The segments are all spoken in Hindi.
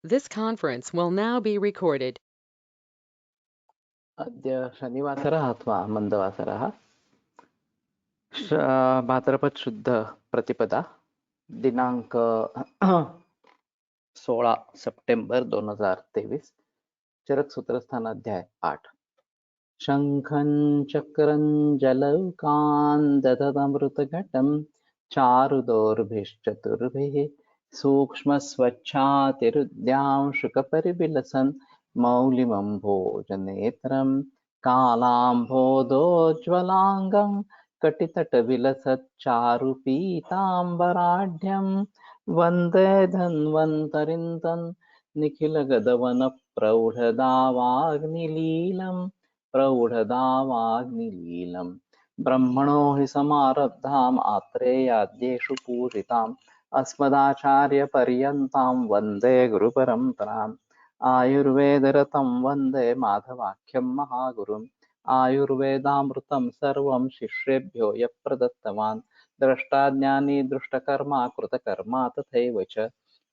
This conference will now be recorded. अद्य शनिवासरः अथवा मन्दवासरः भाद्रपद शुद्ध प्रतिपदा दिनांक 16 सप्टेंबर 2023 चरक सूत्रस्थान अध्याय 8 शंखं चक्रं जलौकान् दधतमृतघटं चारुदोर्भिश्चतुर्भिः सूक्ष्मस्वच्छातिरुद्यां शुकपरिविलसन् मौलिमम्भोजनेत्रं कालाम्भोदोज्ज्वलाङ्गं कटितटविलसच्चारुपीताम्बराढ्यं वन्दे धन्वन्तरिं तन् निखिलगदवनप्रौढदावाग्निलीलम् प्रौढदावाग्निलीलम् ब्रह्मणो हि समारब्धाम् आत्रेयाद्येषु पूजिताम् अस्मदाचार्यपर्यन्तां वन्दे गुरुपरम्पराम् आयुर्वेदरतं वन्दे माधवाख्यं महागुरुम् आयुर्वेदामृतं सर्वं शिष्येभ्यो यः प्रदत्तवान् द्रष्टाज्ञानी दृष्टकर्मा कृतकर्मा तथैव च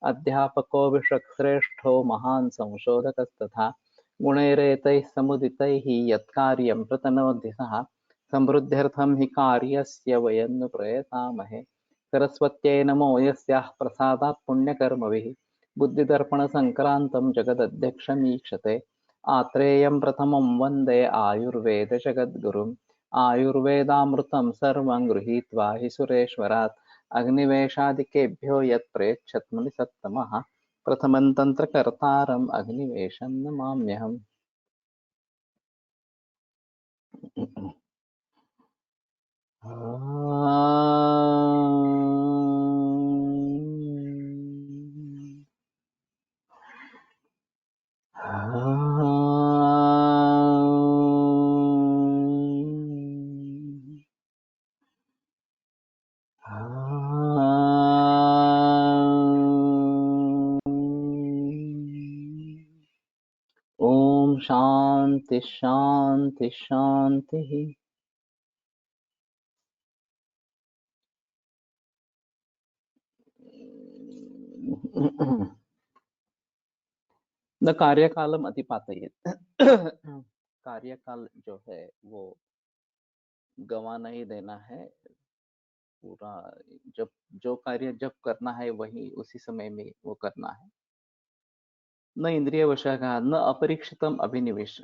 अध्यापको विषक्श्रेष्ठो महान् संशोधकस्तथा गुणैरेतैः समुदितैः यत्कार्यं प्रतनोति सः समृद्ध्यर्थं हि कार्यस्य वयं नु प्रयतामहे सरस्वत्यै नमो यस्याः प्रसादात् पुण्यकर्मभिः बुद्धिदर्पणसङ्क्रान्तं जगदध्यक्षमीक्षते आत्रेयं प्रथमं वन्दे आयुर्वेदजगद्गुरुम् आयुर्वेदामृतं सर्वं गृहीत्वा हि सुरेश्वरात् अग्निवेशादिकेभ्यो यत् प्रेच्छत् सत्तमः प्रथमं तन्त्रकर्तारम् अग्निवेशं नमाम्यहम्। ओम शांति शांति शांति। न कार्यकालम अतिपातयेत्। कार्यकाल जो है वो गंवा नहीं देना है। पूरा जब जो कार्य जब करना है वही उसी समय में वो करना है। न इंद्रिय वशः न अपरीक्षितम अभिनिवेश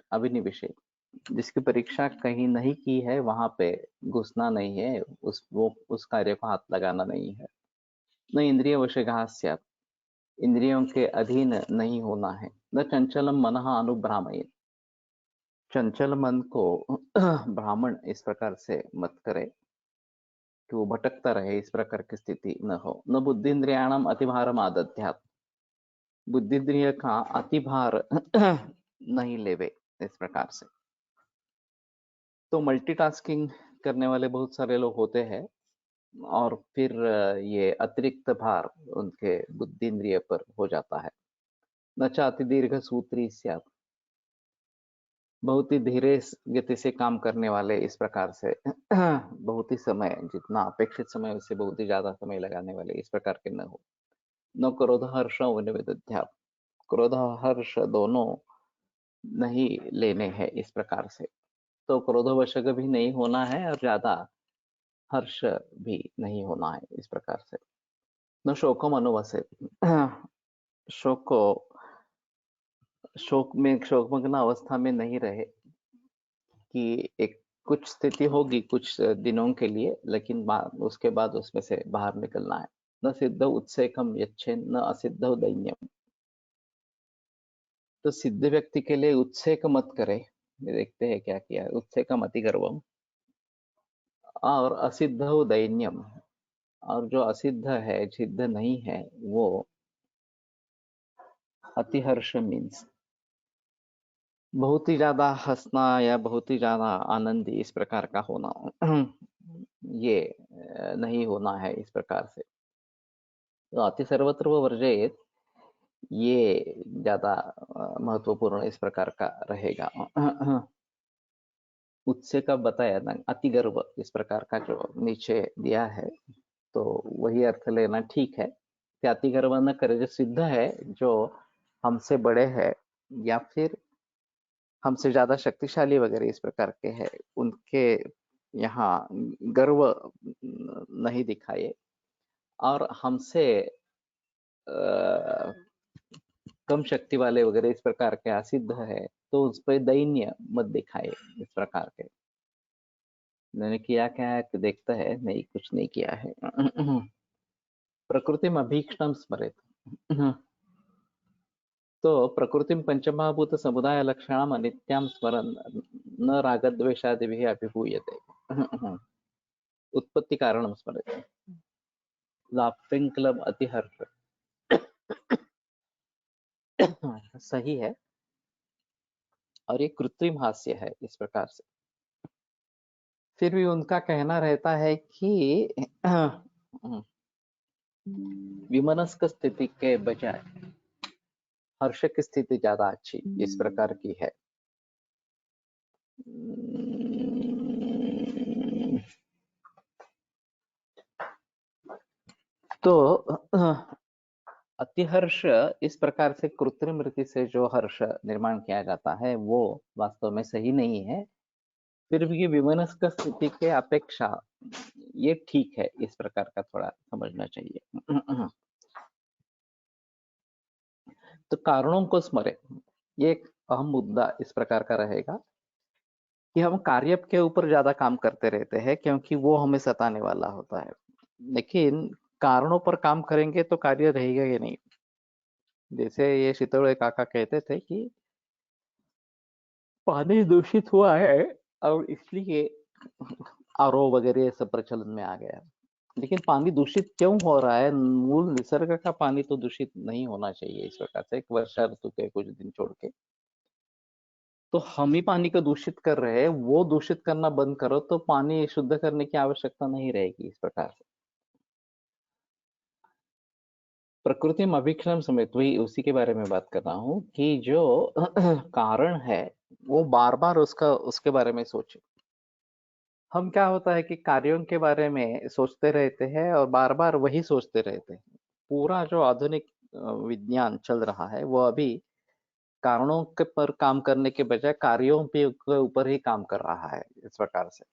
जिसकी परीक्षा कहीं नहीं की है वहां पे घुसना नहीं है, उस कार्य को हाथ लगाना नहीं है। न इंद्रिय वशः स्यात् इंद्रियों के अधीन नहीं होना है। न चंचलम मनः अनुभ्रामयेत् चंचल मन को ब्राह्मण इस प्रकार से मत करे कि वो भटकता रहे, इस प्रकार की स्थिति न हो। न बुद्धिन्द्रियाणाम अतिभारम आदध्यात् बुद्धिन्द्रिय का अतिभार नहीं लेवे, इस प्रकार से। तो मल्टीटास्किंग करने वाले बहुत सारे लोग होते हैं और फिर ये अतिरिक्त भार उनके बुद्धिन्द्रिय पर हो जाता है। न च अति दीर्घ सूत्री स्यात् बहुत ही धीरे गति से काम करने वाले, इस प्रकार से बहुत ही समय, जितना अपेक्षित समय उससे बहुत ही ज्यादा समय लगाने वाले, इस प्रकार के न हो। न क्रोध हर्ष विनिविदध्यात् क्रोध हर्ष दोनों नहीं लेने हैं, इस प्रकार से। तो क्रोधवशक भी नहीं होना है और ज्यादा हर्ष भी नहीं होना है, इस प्रकार से। न शोकम अनुवसेत् शोक को शोकमग्न अवस्था में नहीं रहे कि एक कुछ स्थिति होगी कुछ दिनों के लिए, लेकिन उसके बाद उसमें से बाहर निकलना है। न सिद्ध उत्सेकम यच्छेन् न असिद्ध दैन्यम तो सिद्ध व्यक्ति के लिए उत्सेक मत करे। ये देखते हैं क्या किया, उत्सेकम अति गर्वम और असिद्ध दैन्यम, और जो असिद्ध है, सिद्ध नहीं है, वो अतिहर्ष मीन्स बहुत ही ज्यादा हंसना या बहुत ही ज्यादा आनंदी, इस प्रकार का होना ये नहीं होना है, इस प्रकार से। तो अति सर्वत्र वर्जेत, ये ज्यादा महत्वपूर्ण इस प्रकार का रहेगा। उत्से का बताया ना, अति गर्व इस प्रकार का जो नीचे दिया है, तो वही अर्थ लेना ठीक है कि अति गर्व न करे। जो सिद्ध है, जो हमसे बड़े हैं या फिर हमसे ज्यादा शक्तिशाली वगैरह इस प्रकार के हैं, उनके यहाँ गर्व नहीं दिखाए, और हमसे अ, कम शक्ति वाले वगैरह इस प्रकार के असिद्ध है तो उस पर दैन्य मत दिखाए इस प्रकार के। मैंने किया क्या है कि देखता है, नहीं कुछ नहीं किया है। प्रकृतिम अभीक्ष्णम स्मरेत। तो प्रकृतिम पंचमहाभूत समुदाय लक्षणम अनित्याम स्मरन न रागद्वेषादिभिः अभिभूयते। उत्पत्ति कारणम स्मरेत। Laughing club अतिहर्ष। सही है, और ये कृत्रिम हास्य है इस प्रकार से। फिर भी उनका कहना रहता है कि विमनस्क स्थिति के बजाय हर्ष की स्थिति ज्यादा अच्छी इस प्रकार की है। तो अतिहर्ष इस प्रकार से कृत्रिम रीति से जो हर्ष निर्माण किया जाता है वो वास्तव में सही नहीं है। फिर भी विमनस्क स्थिति के अपेक्षा ये ठीक है, इस प्रकार का थोड़ा समझना चाहिए। तो कारणों को स्मरे, ये एक अहम मुद्दा इस प्रकार का रहेगा कि हम कार्य के ऊपर ज्यादा काम करते रहते हैं क्योंकि वो हमें सताने वाला होता है, लेकिन कारणों पर काम करेंगे तो कार्य रहेगा ही नहीं। जैसे ये शीतल काका कहते थे कि पानी दूषित हुआ है और इसलिए आरओ वगैरह सब प्रचलन में आ गया, लेकिन पानी दूषित क्यों हो रहा है? मूल निसर्ग का पानी तो दूषित नहीं होना चाहिए इस प्रकार से, एक वर्षा ऋतु के कुछ दिन छोड़ के। तो हम ही पानी को दूषित कर रहे हैं, वो दूषित करना बंद करो तो पानी शुद्ध करने की आवश्यकता नहीं रहेगी इस प्रकार से। प्रकृति में अभिक्षण समेत वही उसी के बारे में बात कर रहा हूँ कि जो कारण है वो बार बार उसके बारे में सोचे। हम क्या होता है कि कार्यों के बारे में सोचते रहते हैं और बार बार वही सोचते रहते हैं। पूरा जो आधुनिक विज्ञान चल रहा है वो अभी कारणों के पर काम करने के बजाय कार्यों के ऊपर ही काम कर रहा है इस प्रकार से।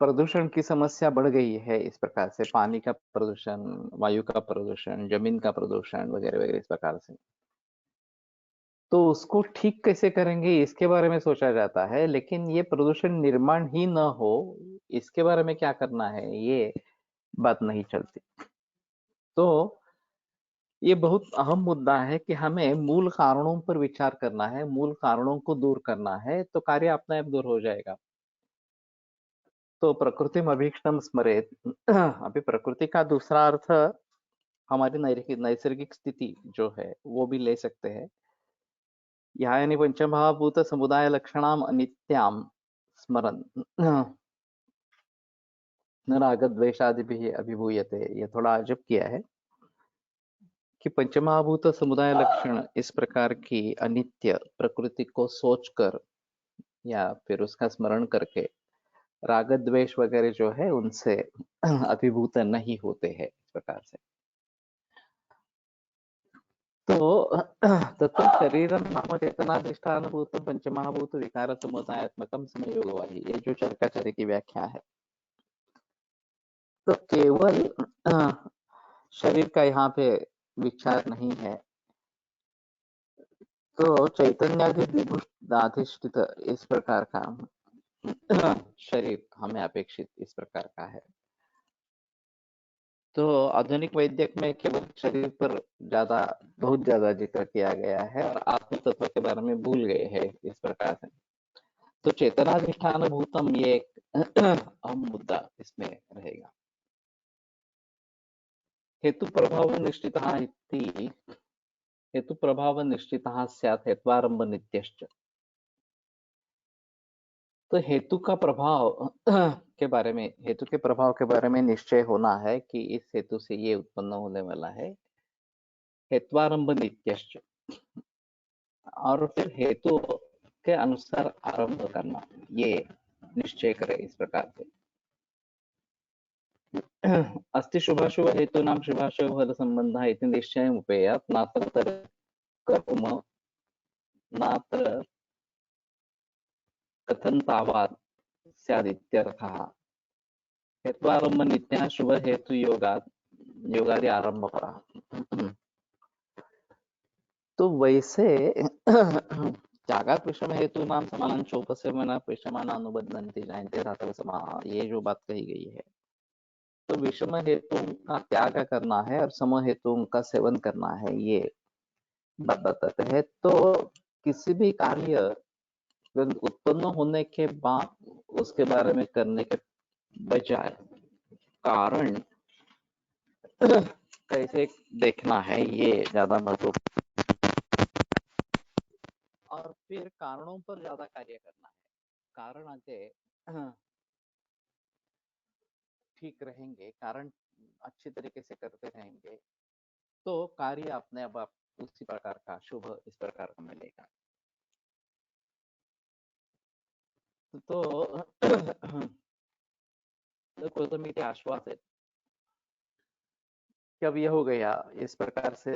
प्रदूषण की समस्या बढ़ गई है इस प्रकार से, पानी का प्रदूषण, वायु का प्रदूषण, जमीन का प्रदूषण वगैरह वगैरह इस प्रकार से। तो उसको ठीक कैसे करेंगे इसके बारे में सोचा जाता है, लेकिन ये प्रदूषण निर्माण ही न हो इसके बारे में क्या करना है ये बात नहीं चलती। तो ये बहुत अहम मुद्दा है कि हमें मूल कारणों पर विचार करना है, मूल कारणों को दूर करना है तो कार्य अपने आप दूर हो जाएगा। तो प्रकृति में अभीक्ष्णम स्मरेत। अभी प्रकृति का दूसरा अर्थ हमारी नैसर्गिक स्थिति जो है वो भी ले सकते हैं। यहाँ यानी पंचमहाभूत समुदाय लक्षणाम अनित्याम स्मरन न रागद्वेषादि भी अभिभूयते। ये थोड़ा अजब किया है कि पंचमहाभूत समुदाय लक्षण इस प्रकार की अनित्य प्रकृति को सोचकर या फिर उसका स्मरण करके राग द्वेष वगैरह जो है उनसे अभिभूत नहीं होते हैं इस प्रकार से। तो तत्व शरीरम नाम चेतनाधिष्ठानभूत पंचमहाभूत विकार समुदायात्मकम संयोगवाही, ये जो चरकाचर्य की व्याख्या है। तो केवल शरीर का यहाँ पे विचार नहीं है, तो चैतन्याधिष्ठित इस प्रकार का शरीर हमें अपेक्षित इस प्रकार का है। तो आधुनिक वैद्यक में केवल शरीर पर बहुत ज्यादा जिक्र किया गया है और आत्म तत्व के बारे में भूल गए हैं इस प्रकार से। तो चेतनाधिष्ठान भूतम ये एक अहम मुद्दा इसमें रहेगा। हेतु प्रभाव निश्चितः इति, हेतु प्रभाव निश्चितः स्यात् हेत्वारंभ नित्यश्च। तो हेतु का प्रभाव के बारे में, हेतु के प्रभाव के बारे में निश्चय होना है कि इस हेतु से ये उत्पन्न होने वाला है, हेत्वारंभ नित्यश्च। और फिर हेतु के अनुसार आरंभ करना, ये निश्चय करे इस प्रकार से। अस्ति शुभाशुभ हेतूनां शुभाशुभ फल संबंधः इति निश्चयमुपेयात् नात्र कर्म नात्र कथनतावात् स्यादित्यर्थः। हेत्वारम्भ नित्यः शुभ हेतु योगादि आरंभ करा। तो वैसे त्यागात विषम हेतु नाम समान चोपसेवना विषमान अनुबंधन्ति जायन्ते धातव समाह, ये जो बात कही गई है, तो विषम हेतु का त्याग करना है और सम हेतु का सेवन करना है, ये बात बताते हैं। तो किसी भी कार्य उत्पन्न होने के बाद उसके बारे में करने के बजाय कारण कैसे देखना है, ये ज्यादा महत्वपूर्ण, और फिर कारणों पर ज्यादा कार्य करना है। कारण आगे ठीक रहेंगे, कारण अच्छी तरीके से करते रहेंगे, तो कार्य अपने आप उसी प्रकार का शुभ इस प्रकार का मिलेगा। तो तो आश्वास है कि अब ये हो गया, इस प्रकार से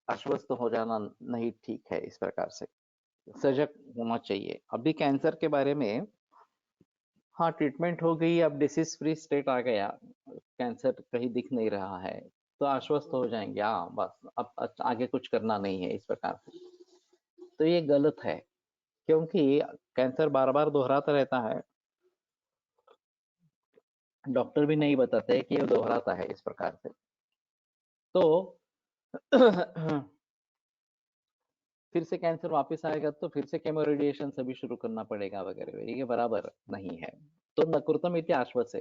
आश्वस्त हो जाना नहीं ठीक है। इस प्रकार से सजग होना चाहिए। अभी कैंसर के बारे में, हाँ, ट्रीटमेंट हो गई, अब डिसीज फ्री स्टेट आ गया, कैंसर कहीं दिख नहीं रहा है, तो आश्वस्त हो जाएंगे, हाँ बस अब आगे कुछ करना नहीं है, इस प्रकार से। तो ये गलत है, क्योंकि कैंसर बार बार दोहराता रहता है, डॉक्टर भी नहीं बताते कि ये दोहराता है इस प्रकार से। तो फिर से कैंसर वापस आएगा तो फिर से केमो रेडिएशन सभी शुरू करना पड़ेगा वगैरह, ये बराबर नहीं है। तो नकुर्तम इति आश्वस्त,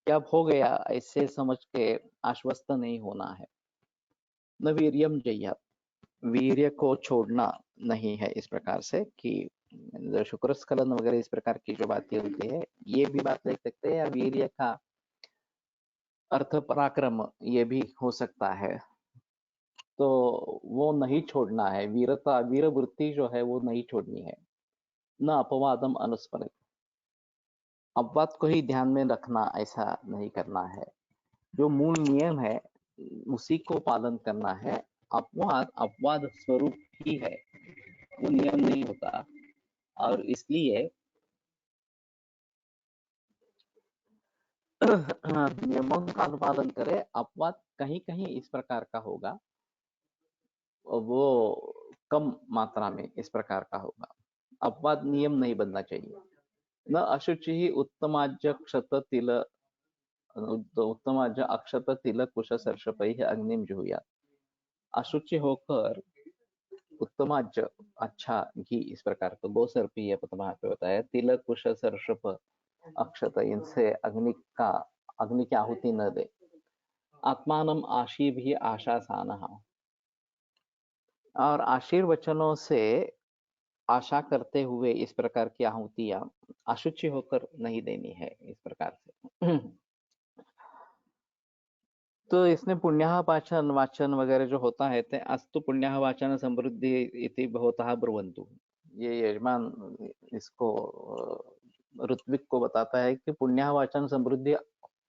क्या हो गया ऐसे समझ के आश्वस्त नहीं होना है। न वीर्यम जय्यात्, वीर्य को छोड़ना नहीं है, इस प्रकार से कि शुक्र स्खलन वगैरह इस प्रकार की जो बातें होती है, ये भी बात देख सकते हैं। या वीर्य का अर्थ पराक्रम, ये भी हो सकता है, तो वो नहीं छोड़ना है। वीरता, वीर वृत्ति जो है वो नहीं छोड़नी है। न अपवादम अनुस्मरित, अपवाद को ही ध्यान में रखना, ऐसा नहीं करना है। जो मूल नियम है उसी को पालन करना है। अपवाद अपवाद स्वरूप ही है, वो नियम नहीं होता, और इसलिए नियमों का अनुपालन करे। अपवाद कहीं कहीं इस प्रकार का होगा, वो कम मात्रा में इस प्रकार का होगा। अपवाद नियम नहीं बनना चाहिए। न अशुचि ही उत्तमाज्य क्षत तिल, उत्तमाज्य अक्षत तिल कुश सर्षपै अग्निम जुहुयात्। अशुचि होकर उत्तमाज्य, अच्छा घी, इस प्रकार का गो सर्पी है वहां पे बताया, तिल कुश सर्षप अक्षत, इनसे अग्नि की आहुति न दे। आत्मानम आशी भी आशासानः, और आशीर्वचनों से आशा करते हुए इस प्रकार की आहुतियां अशुचि होकर नहीं देनी है, इस प्रकार से। तो इसमें पुण्यः वाचन वाचन वगैरह जो होता है, ते अस्तु पुण्यः वाचन समृद्धि इति भवतः ब्रुवन्तु, ये यजमान इसको ऋत्विक को बताता है कि पुण्यः वाचन समृद्धि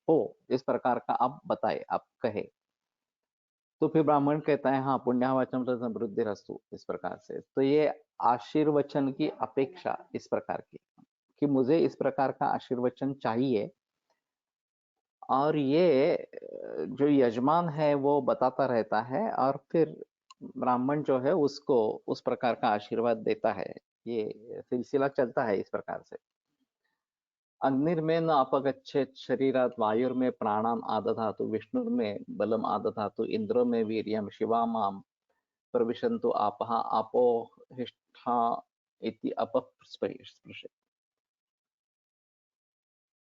हो, इस प्रकार का आप बताए, आप कहे। तो फिर ब्राह्मण कहता है हाँ पुण्यः वाचन समृद्धि रस्तु, इस प्रकार से। तो ये आशीर्वचन की अपेक्षा इस प्रकार की, कि मुझे इस प्रकार का आशीर्वचन चाहिए, और ये जो यजमान है वो बताता रहता है, और फिर ब्राह्मण जो है उसको उस प्रकार का आशीर्वाद देता है। ये सिलसिला चलता है इस प्रकार से। अग्निर्मे न अपगच्छेत् शरीरात्, वायुर्मे प्राणान् आदधातु, विष्णुर्मे बलम आदधातु, इंद्रो में वीर्यम, शिवा माम प्रविशन्तु आपः, आपो हिष्ठा इति अपस्पृशे।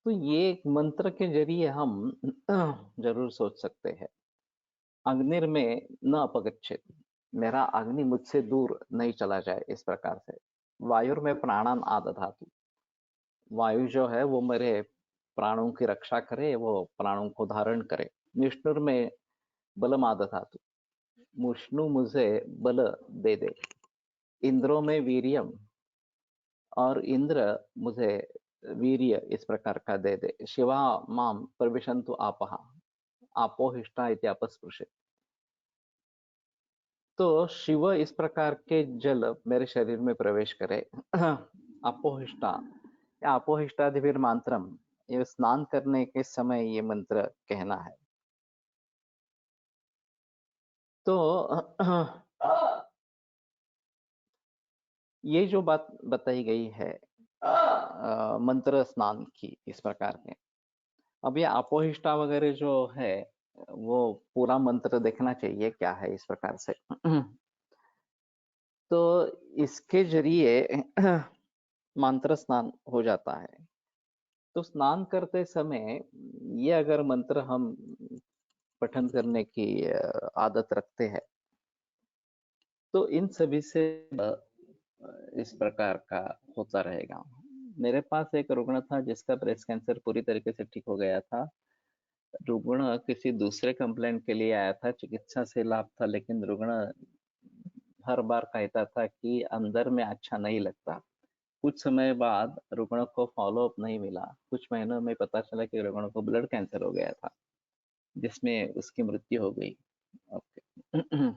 तो ये एक मंत्र के जरिए हम जरूर सोच सकते हैं। अग्निर में न अपगच्छेत, मेरा अग्नि मुझसे दूर नहीं चला जाए, इस प्रकार से। वायुर में प्राणान आदधातु, वायु जो है वो मेरे प्राणों की रक्षा करे, वो प्राणों को धारण करे। विष्णुर में बलम आदधातु, विष्णु मुझे बल दे दे। इंद्रों में वीर्यम, और इंद्र मुझे वीर्य इस प्रकार का दे दे। शिवा माम प्रविशन्तु आपः, आपोहिष्टा इति अपस्पृशे। तो शिव इस प्रकार के जल मेरे शरीर में प्रवेश करे। अपोहिष्टा या अपोहिष्टादिभिर मंत्रम, ये स्नान करने के समय ये मंत्र कहना है। तो ये जो बात बताई गई है मंत्र स्नान की इस प्रकार के, अब ये अपोहिष्टा वगैरह जो है वो पूरा मंत्र देखना चाहिए क्या है इस प्रकार से। तो इसके जरिए मंत्र स्नान हो जाता है। तो स्नान करते समय ये अगर मंत्र हम पठन करने की आदत रखते हैं तो इन सभी से इस प्रकार का होता रहेगा। मेरे पास एक रुग्ण था जिसका ब्रेस्ट कैंसर पूरी तरीके से ठीक हो गया था। रुग्ण किसी दूसरे कंप्लेंट के लिए आया था, चिकित्सा से लाभ था, लेकिन रुग्ण हर बार कहता था कि अंदर में अच्छा नहीं लगता। कुछ समय बाद रुग्ण को फॉलो अप नहीं मिला। कुछ महीनों में पता चला कि रुग्ण को ब्लड कैंसर हो गया था, जिसमें उसकी मृत्यु हो गई। ओके।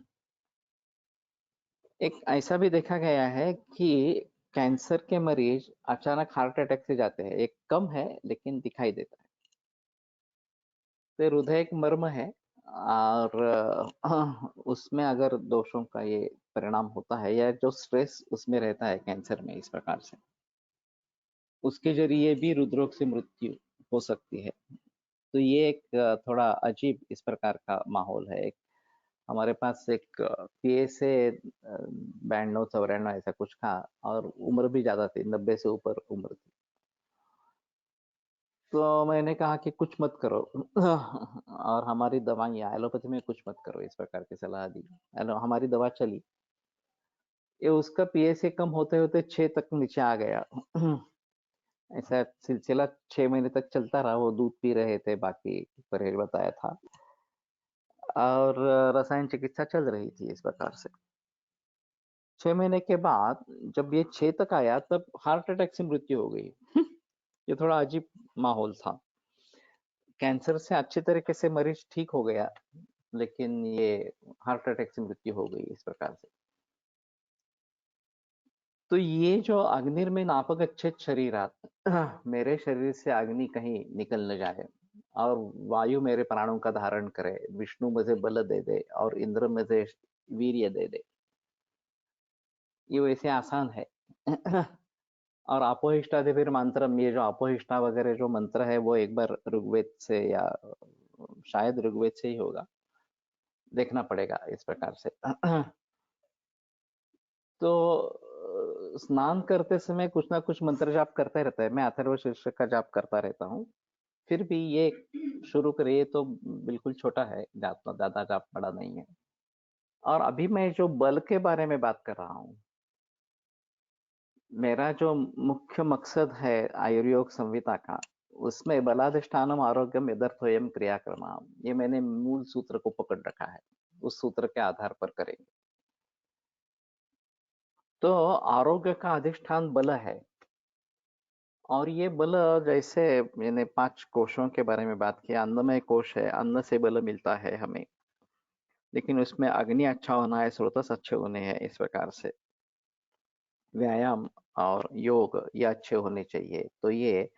एक ऐसा भी देखा गया है कि कैंसर के मरीज अचानक हार्ट अटैक से जाते हैं। एक कम है लेकिन दिखाई देता है। तो हृदय एक मर्म है और उसमें अगर दोषों का ये परिणाम होता है या जो स्ट्रेस उसमें रहता है कैंसर में इस प्रकार से, उसके जरिए भी हृदरोग से मृत्यु हो सकती है। तो ये एक थोड़ा अजीब इस प्रकार का माहौल है। एक हमारे पास एक पीएसए 92-94 ऐसा कुछ था और उम्र भी ज्यादा थी, 90 से ऊपर उम्र थी। तो मैंने कहा कि कुछ मत करो और हमारी दवाइयाँ एलोपैथी में कुछ मत करो इस प्रकार की सलाह दी। हमारी दवा चली, ये उसका पीएसए कम होते होते 6 तक नीचे आ गया। ऐसा सिलसिला 6 महीने तक चलता रहा। वो दूध पी रहे थे, बाकी परहेज बताया था और रसायन चिकित्सा चल रही थी इस प्रकार से। 6 महीने के बाद जब ये 6 तक आया तब हार्ट अटैक से मृत्यु हो गई। ये थोड़ा अजीब माहौल था। कैंसर से अच्छी तरीके से मरीज ठीक हो गया, लेकिन ये हार्ट अटैक से मृत्यु हो गई इस प्रकार से। तो ये जो अग्निर्मे नापगच्छेत् शरीरात्, मेरे शरीर से अग्नि कहीं निकल न जाए और वायु मेरे प्राणों का धारण करे, विष्णु मुझे बल दे दे और इंद्र मुझे वीर्य दे दे, ये वैसे आसान है। और अपोहिष्टादिभिर मंत्रम, ये जो अपोहिष्टा वगैरह जो मंत्र है वो एक बार ऋग्वेद से या शायद ऋग्वेद से ही होगा, देखना पड़ेगा इस प्रकार से। तो स्नान करते समय कुछ ना कुछ मंत्र जाप करते रहता है। मैं अथर्व शीर्षक का जाप करता रहता हूँ। फिर भी ये शुरू करिए तो बिल्कुल छोटा है, ज्यादा जाप बड़ा नहीं है। और अभी मैं जो बल के बारे में बात कर रहा हूँ, मेरा जो मुख्य मकसद है आयुर्योग संहिता का, उसमें बलाधिष्ठानम आरोग्यम यदर्थोयम क्रियाक्रम, ये मैंने मूल सूत्र को पकड़ रखा है। उस सूत्र के आधार पर करेंगे। तो आरोग्य का अधिष्ठान बल है और ये बल जैसे मैंने 5 कोशों के बारे में बात किया। अन्नमय कोश है, अन्न से बल मिलता है हमें, लेकिन उसमें अग्नि अच्छा होना है, स्रोतस अच्छे होने हैं इस प्रकार से। व्यायाम और योग ये अच्छे होने चाहिए, तो ये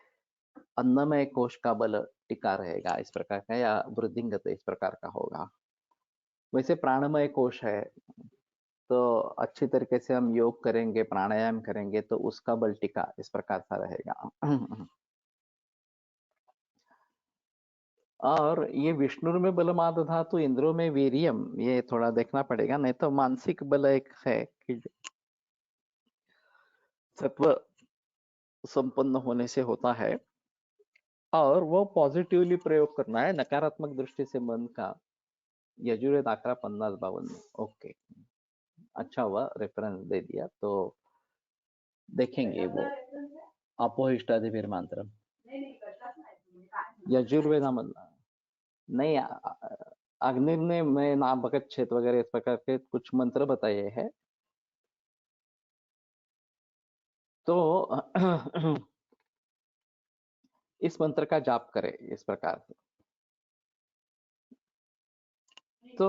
अन्नमय कोश का बल टिका रहेगा इस प्रकार का, या वृद्धिंगत इस प्रकार का होगा। वैसे प्राणमय कोश है, तो अच्छी तरीके से हम योग करेंगे, प्राणायाम करेंगे तो उसका बल टिका इस प्रकार सा रहेगा। और ये विष्णु में बलमाद धातु, इंद्रों में वीरियम, ये थोड़ा देखना पड़ेगा। नहीं तो मानसिक बल एक है कि सत्व संपन्न होने से होता है और वो पॉजिटिवली प्रयोग करना है, नकारात्मक दृष्टि से मन का। यजुर्वेद 11:50-52 में। ओके, अच्छा हुआ रेफरेंस दे दिया, तो देखेंगे वो अपोहिष्टादिभिर मंत्र यजुर्वेद नहीं। अग्नि ने मैं नाम भगत क्षेत्र वगैरह इस प्रकार के कुछ मंत्र बताए हैं। तो इस मंत्र का जाप करें इस प्रकार से। तो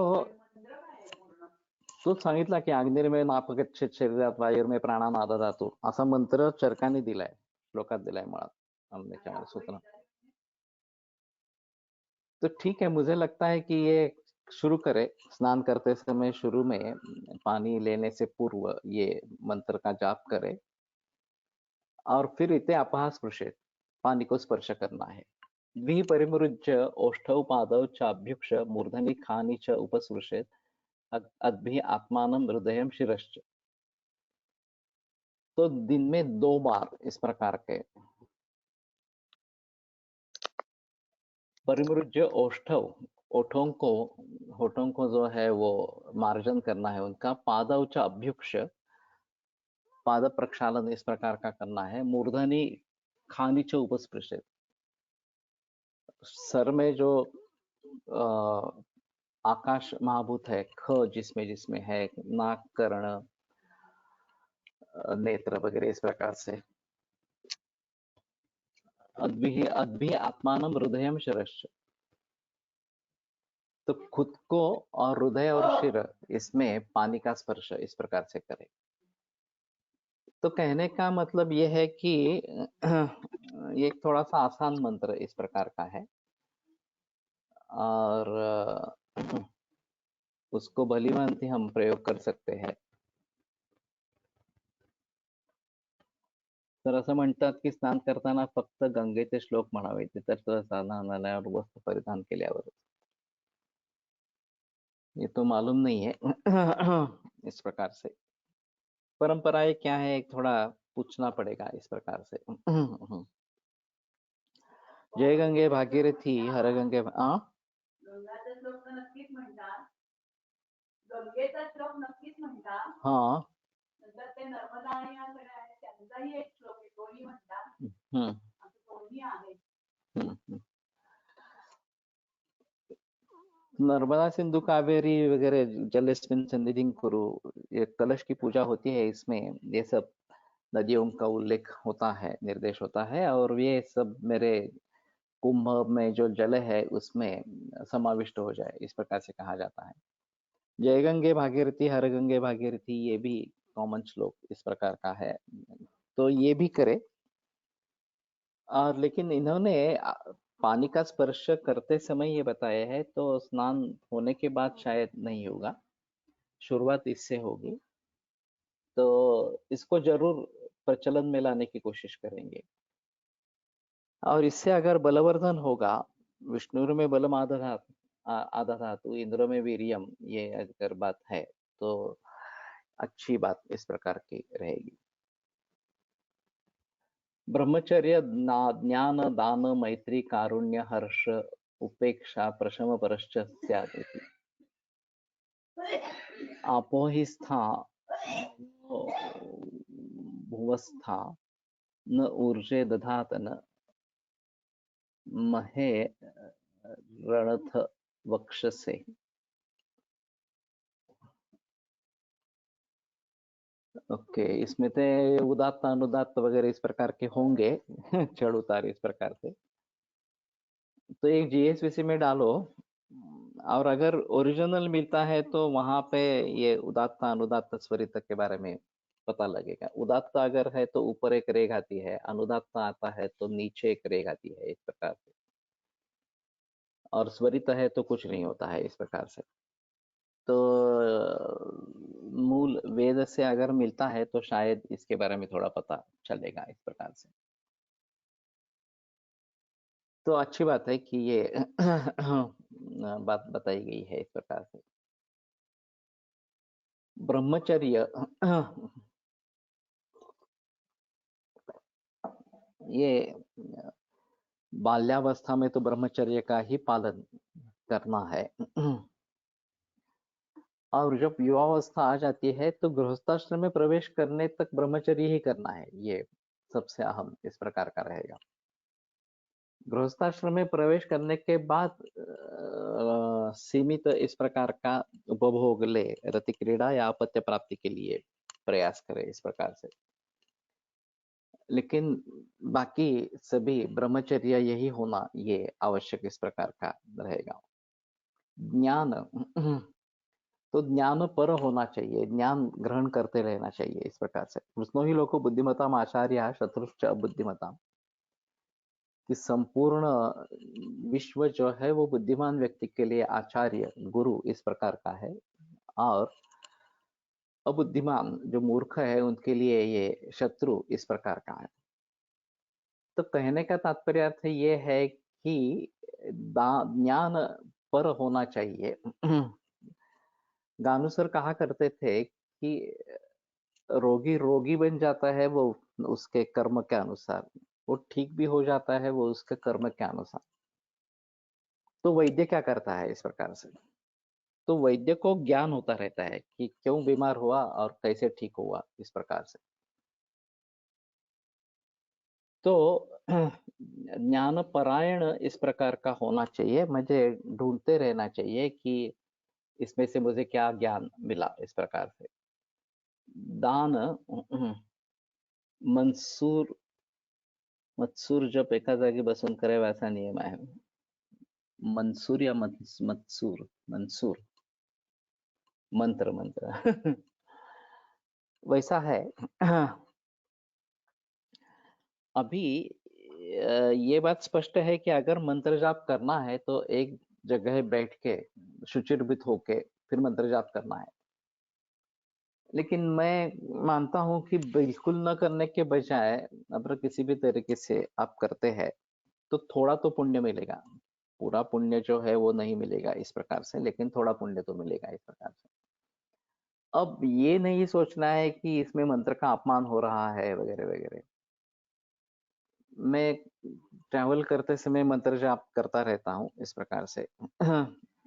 तूच सांगितला की अग्निर्मे नापगच्छेत शरीरात वायुर्मे प्राणानाद धातू असा मंत्र चरकाने दिलाय, श्लोकात दिलाय मुळात त्याच्यामध्ये सूत्र. तो ठीक है, मुझे लगता है कि ये शुरू करे, स्नान करते समय शुरू में पानी लेने से पूर्व ये मंत्र का जाप करे और फिर इते अपः स्पृशेत, पानी को स्पर्श करना है. द्वि परिमृज्य ओष्ठौ पादौ चाभ्युक्ष मूर्धनि खानि च उपस्पृशेत अद्भि आत्मानं हृदयं शिरश्च. तो दिन में 2 बार इस प्रकार के परिमृज्य ओष्ठौ, होठों को जो है वो मार्जन करना है उनका. पादौ च अभ्युक्ष, पाद प्रक्षालन इस प्रकार का करना है. मूर्धनि खानि च उपस्पृशेत, सर में जो आकाश महाभूत है, ख जिसमें जिसमें है, नाक, कर्ण, नेत्र वगैरह इस प्रकार से. अद्भि आत्मानम हृदयम शिरश्च, तो खुद को और हृदय और शिर इसमें पानी का स्पर्श इस प्रकार से करे. तो कहने का मतलब ये है कि ये एक थोड़ा सा आसान मंत्र इस प्रकार का है और उसको भलीभांति हम प्रयोग कर सकते हैं. तर असं म्हणतात की स्नान करताना फक्त गंगेचे श्लोक म्हणावे, तर स्नानालयावर वस्त्र परिधान केल्यावर. ये तो मालूम नहीं है इस प्रकार से. परंपराएं क्या है, एक थोड़ा पूछना पड़ेगा इस प्रकार से. जय गंगे भागीरथी हर गंगे. गंगाचा श्लोक तर नक्कीच म्हणतात, गंगेचा श्लोक नक्कीच म्हणतात. हाँ, नंतर ते नर्मदा आणि या सगळ्या आहेत त्यांचाही एक श्लोक आहे, दोन्ही म्हणतात. असं दोन्ही आहे. नर्मदा सिंधु कावेरी वगैरह जलस्मिन् सन्निधिं कुरु, ये कलश की पूजा होती है, इसमें ये सब नदियों का उल्लेख होता है, निर्देश होता है और ये सब मेरे कुंभ में जो जल है उसमें समाविष्ट हो जाए, इस प्रकार से कहा जाता है. जय गंगे भागीरथी हर गंगे भागीरथी, ये भी कॉमन श्लोक इस प्रकार का है, तो ये भी करे. और लेकिन इन्होंने पानी का स्पर्श करते समय ये बताया है, तो स्नान होने के बाद शायद नहीं होगा, शुरुआत इससे होगी. तो इसको जरूर प्रचलन में लाने की कोशिश करेंगे और इससे अगर बलवर्धन होगा, विष्णु में बलम आदधातु इंद्र में वीर्यम, ये अगर बात है तो अच्छी बात इस प्रकार की रहेगी. ब्रह्मचर्य ज्ञान दान मैत्री कारुण्य हर्ष उपेक्षा प्रशम परश्च स्यात् इति. आपो हि स्था भुवस्था न ऊर्जे दधात न महे रणथ वक्षसे. ओके, इसमें तो उदात्त अनुदात्त वगैरह इस प्रकार के होंगे चढ़ उतार इस प्रकार से. तो एक जीएसवीसी में डालो और अगर ओरिजिनल मिलता है तो वहां पे ये उदात्त अनुदात्त स्वरित के बारे में पता लगेगा. उदात्त अगर है तो ऊपर एक रेख आती है, अनुदात्त आता है तो नीचे एक रेख आती है, इस प्रकार से. और स्वरित है तो कुछ नहीं होता है इस प्रकार से. तो मूल वेद से अगर मिलता है तो शायद इसके बारे में थोड़ा पता चलेगा इस प्रकार से. तो अच्छी बात है कि ये बात बताई गई है इस प्रकार से. ब्रह्मचर्य ये बाल्यावस्था में तो ब्रह्मचर्य का ही पालन करना है और जब युवावस्था आ जाती है तो गृहस्थाश्रम में प्रवेश करने तक ब्रह्मचर्य ही करना है, ये सबसे अहम इस प्रकार का रहेगा. गृहस्थाश्रम में प्रवेश करने के बाद सीमित इस प्रकार का उपभोग ले, रति क्रीड़ा या अपत्य प्राप्ति के लिए प्रयास करे इस प्रकार से. लेकिन बाकी सभी ब्रह्मचर्य यही होना ये आवश्यक इस प्रकार का रहेगा. ज्ञान तो ज्ञान पर होना चाहिए, ज्ञान ग्रहण करते रहना चाहिए इस प्रकार से। कृष्णो ही लोको बुद्धिमताम आचार्य शत्रुश्च अबुद्धिमताम, कि संपूर्ण विश्व जो है वो बुद्धिमान व्यक्ति के लिए आचार्य गुरु इस प्रकार का है, और अबुद्धिमान जो मूर्ख है उनके लिए ये शत्रु इस प्रकार का है। तो कहने का तात्पर्य अर्थ ये है कि ज्ञान पर होना चाहिए। गानू सर कहा करते थे कि रोगी रोगी बन जाता है वो उसके कर्म के अनुसार, वो ठीक भी हो जाता है वो उसके कर्म के अनुसार। तो वैद्य क्या करता है इस प्रकार से, तो वैद्य को ज्ञान होता रहता है कि क्यों बीमार हुआ और कैसे ठीक हुआ इस प्रकार से। तो ज्ञान परायण इस प्रकार का होना चाहिए, मुझे ढूंढते रहना चाहिए कि इसमें से मुझे क्या ज्ञान मिला इस प्रकार से। दान मंसूर मत्सूर जब एका जागी बसून करावा असा नियम आहे। मंसूर या मत्सूर, मंसूर मंत्र मंत्र वैसा है। अभी ये बात स्पष्ट है कि अगर मंत्र जाप करना है तो एक जगह बैठ के शुचिर्भूत होके फिर मंत्र जाप करना है। लेकिन मैं मानता हूं कि बिल्कुल न करने के बजाय अगर किसी भी तरीके से आप करते हैं तो थोड़ा तो पुण्य मिलेगा। पूरा पुण्य जो है वो नहीं मिलेगा इस प्रकार से, लेकिन थोड़ा पुण्य तो मिलेगा इस प्रकार से। अब ये नहीं सोचना है कि इसमें मंत्र का अपमान हो रहा है वगैरह वगैरह। मैं ट्रैवल करते समय मंत्र जाप करता रहता हूँ इस प्रकार से।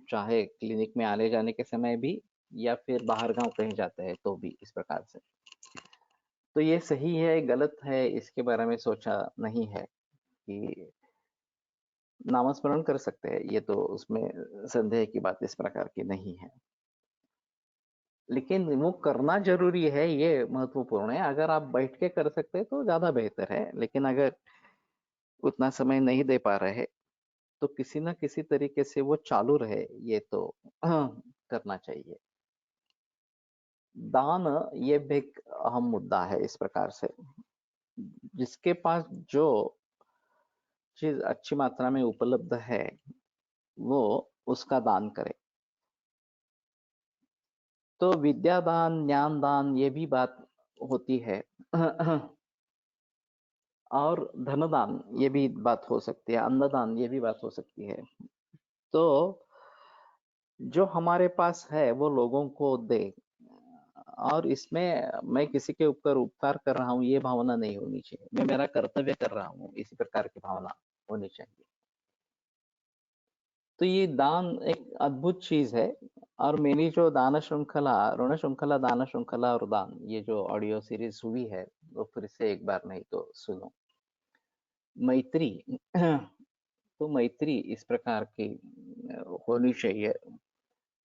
चाहे क्लिनिक में आने जाने के समय भी या फिर बाहर गांव कहीं जाते हैं तो भी इस प्रकार से। तो ये सही है गलत है इसके बारे में सोचा नहीं है, कि नामस्मरण कर सकते हैं, ये तो उसमें संदेह की बात इस प्रकार की नहीं है। लेकिन वो करना जरूरी है, ये महत्वपूर्ण है। अगर आप बैठ के कर सकते हैं तो ज्यादा बेहतर है, लेकिन अगर उतना समय नहीं दे पा रहे तो किसी ना किसी तरीके से वो चालू रहे, ये तो करना चाहिए। दान ये भी एक अहम मुद्दा है इस प्रकार से। जिसके पास जो चीज अच्छी मात्रा में उपलब्ध है वो उसका दान करे। तो विद्या दान, ज्ञान दान ये भी बात होती है। और धनदान ये भी बात हो सकती है, अन्नदान ये भी बात हो सकती है। तो जो हमारे पास है वो लोगों को दे, और इसमें मैं किसी के ऊपर उपकार कर रहा हूँ ये भावना नहीं होनी चाहिए, मैं मेरा कर्तव्य कर रहा हूँ इसी प्रकार की भावना होनी चाहिए। तो ये दान एक अद्भुत चीज है। और मेरी जो दान श्रृंखला, ऋण श्रृंखला, दान श्रृंखला और दान, ये जो ऑडियो सीरीज हुई है वो फिर से एक बार नहीं तो सुनो। मैत्री तो मैत्री इस प्रकार की होनी चाहिए।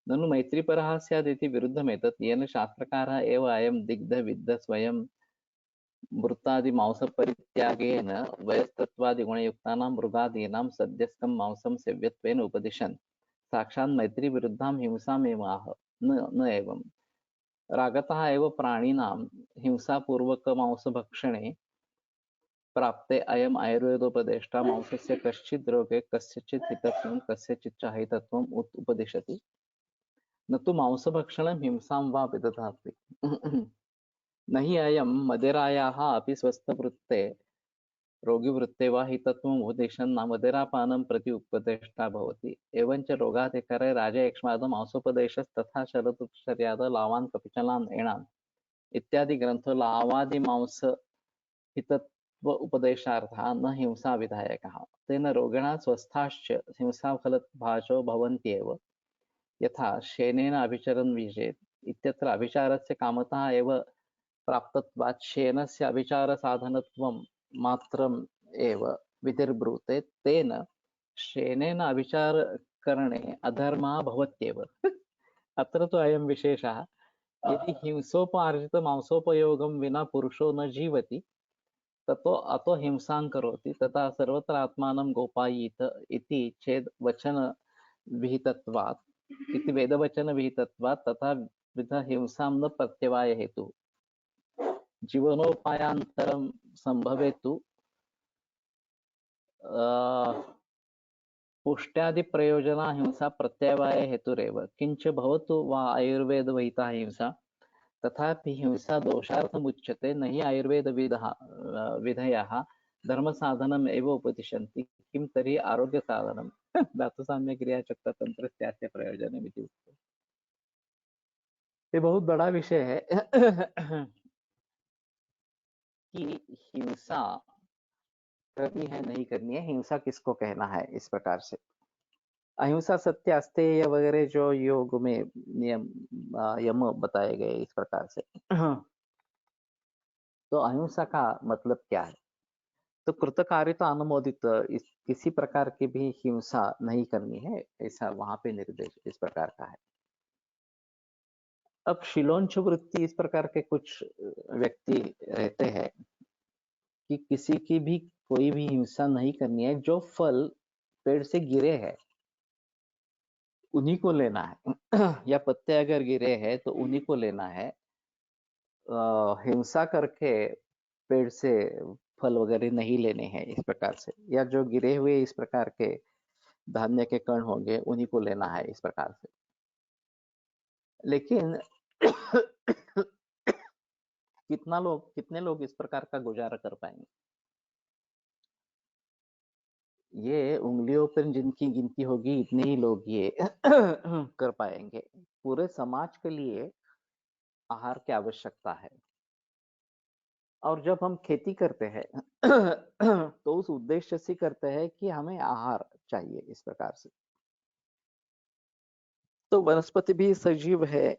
ननु मैत्रीपरः स्यादिति विरुद्धमेतत् येन शास्त्रकारः एव अयं दिग्ध विद्ध स्वयं मृतादि मांसपरित्यागेन वयस्तत्त्वादिगुणयुक्तानां मृगादीनां सद्यस्कं मांसं सेव्यत्वेन उपदिशन् साक्षात् मैत्रीविरुद्धां हिंसामेव आह। न एवं रागतः एव प्राणिनां हिंसापूर्वकमांसभक्षणे प्राप्ते अयम् आयुर्वेदोपदेष्टा मांसस्य कश्चिद् रोगे कस्यचित् हितत्वं कस्यचित् च अहितत्वम् उपदिशति, न तु मांसभक्षणं हिंसां वा विदधाति। नहि अयं मदिरायाः अपि स्वस्थवृत्ते रोगिवृत्ते वा हितत्वम् उपदिशन् न मदिरापानं प्रति उपदेष्टा भवति। एवञ्च रोगाधिकरे राजयक्ष्मादौ मांसोपदेशस्तथा शरदुपचर्याद लावान् कपिचलान् एणान् इत्यादि ग्रन्थो लावादिमांस हितत्व उपदेशार्थः न हिंसा विधायकः। तेन रोगिणः स्वस्थाश्च हिंसाफलभाजो भवन्त्येव। यथा शेनेन अभिचरन् विजेत् इत्यत्र अभिचारस्य कामतः एव प्राप्तत्वात् शेनस्य अभिचारसाधनत्वं मात्रम् एव विधिर्ब्रूते, तेन शेनेन अभिचारकरणे अधर्मः भवत्येव। अत्र तु अयं विशेषः, यदि हिंसोपार्जितमांसोपयोगं विना पुरुषो न जीवति ततो अतो हिंसां करोति, तथा सर्वत्र आत्मानं गोपायीत इति चेद् वचन विहितत्वात् इति वेदवचन विहितत्वात् तथा विध हिंसां न प्रत्यवाय हेतु जीवनोपायांतरं संभवेतु पुष्ट्यादि प्रयोजना हिंसा प्रत्यवाय हेतुरेव किंच भवतु वा आयुर्वेद वहिता हिंसा तथापि हिंसा दोषार्थमुच्यते न हि आयुर्वेद विधयः धर्म साधनम एव उपदिशन्ति किं तर्हि आरोग्य साधनम धातु साम्य क्रिया चक्र तंत्र त्यास्य प्रयोजन विधि। ये बहुत बड़ा विषय है कि हिंसा करनी है नहीं करनी है, हिंसा किसको कहना है। इस प्रकार से अहिंसा सत्य अस्तेय वगैरह जो योग में नियम यम बताए गए इस प्रकार से तो अहिंसा का मतलब क्या है? तो कृतकार्यता अनुमोदित किसी प्रकार की भी हिंसा नहीं करनी है, ऐसा वहां पे निर्देश इस प्रकार का है। अब शिलोंच वृत्ति इस प्रकार के कुछ व्यक्ति रहते हैं कि किसी की भी कोई भी हिंसा नहीं करनी है, जो फल पेड़ से गिरे हैं उन्हीं को लेना है या पत्ते अगर गिरे हैं तो उन्हीं को लेना है। हिंसा करके पेड़ से फल वगैरह नहीं लेने हैं इस प्रकार से, या जो गिरे हुए इस प्रकार के धान्य के कण होंगे उन्हीं को लेना है इस प्रकार से। लेकिन कितने लोग इस प्रकार का गुजारा कर पाएंगे? ये उंगलियों पर जिनकी गिनती होगी इतने ही लोग ये कर पाएंगे। पूरे समाज के लिए आहार की आवश्यकता है, और जब हम खेती करते हैं तो उस उद्देश्य से करते हैं कि हमें आहार चाहिए इस प्रकार से। तो वनस्पति भी सजीव है,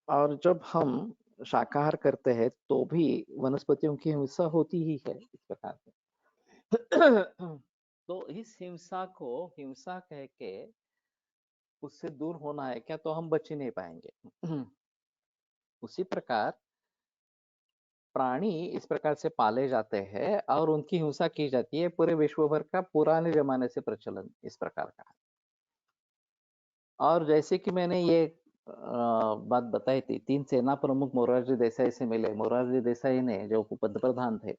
और जब हम शाकाहार करते हैं तो भी वनस्पतियों की हिंसा होती ही है इस प्रकार से। तो इस हिंसा को हिंसा कह के उससे दूर होना है क्या, तो हम बच ही नहीं पाएंगे। उसी प्रकार प्राणी इस प्रकार से पाले जाते हैं और उनकी हिंसा की जाती है, पूरे विश्व भर का पुराने जमाने से प्रचलन इस प्रकार का है। और जैसे कि मैंने ये बात बताई थी, 3 सेना प्रमुख मोरारजी देसाई से मिले। मोरारजी देसाई ने जो पंतप्रधान थे,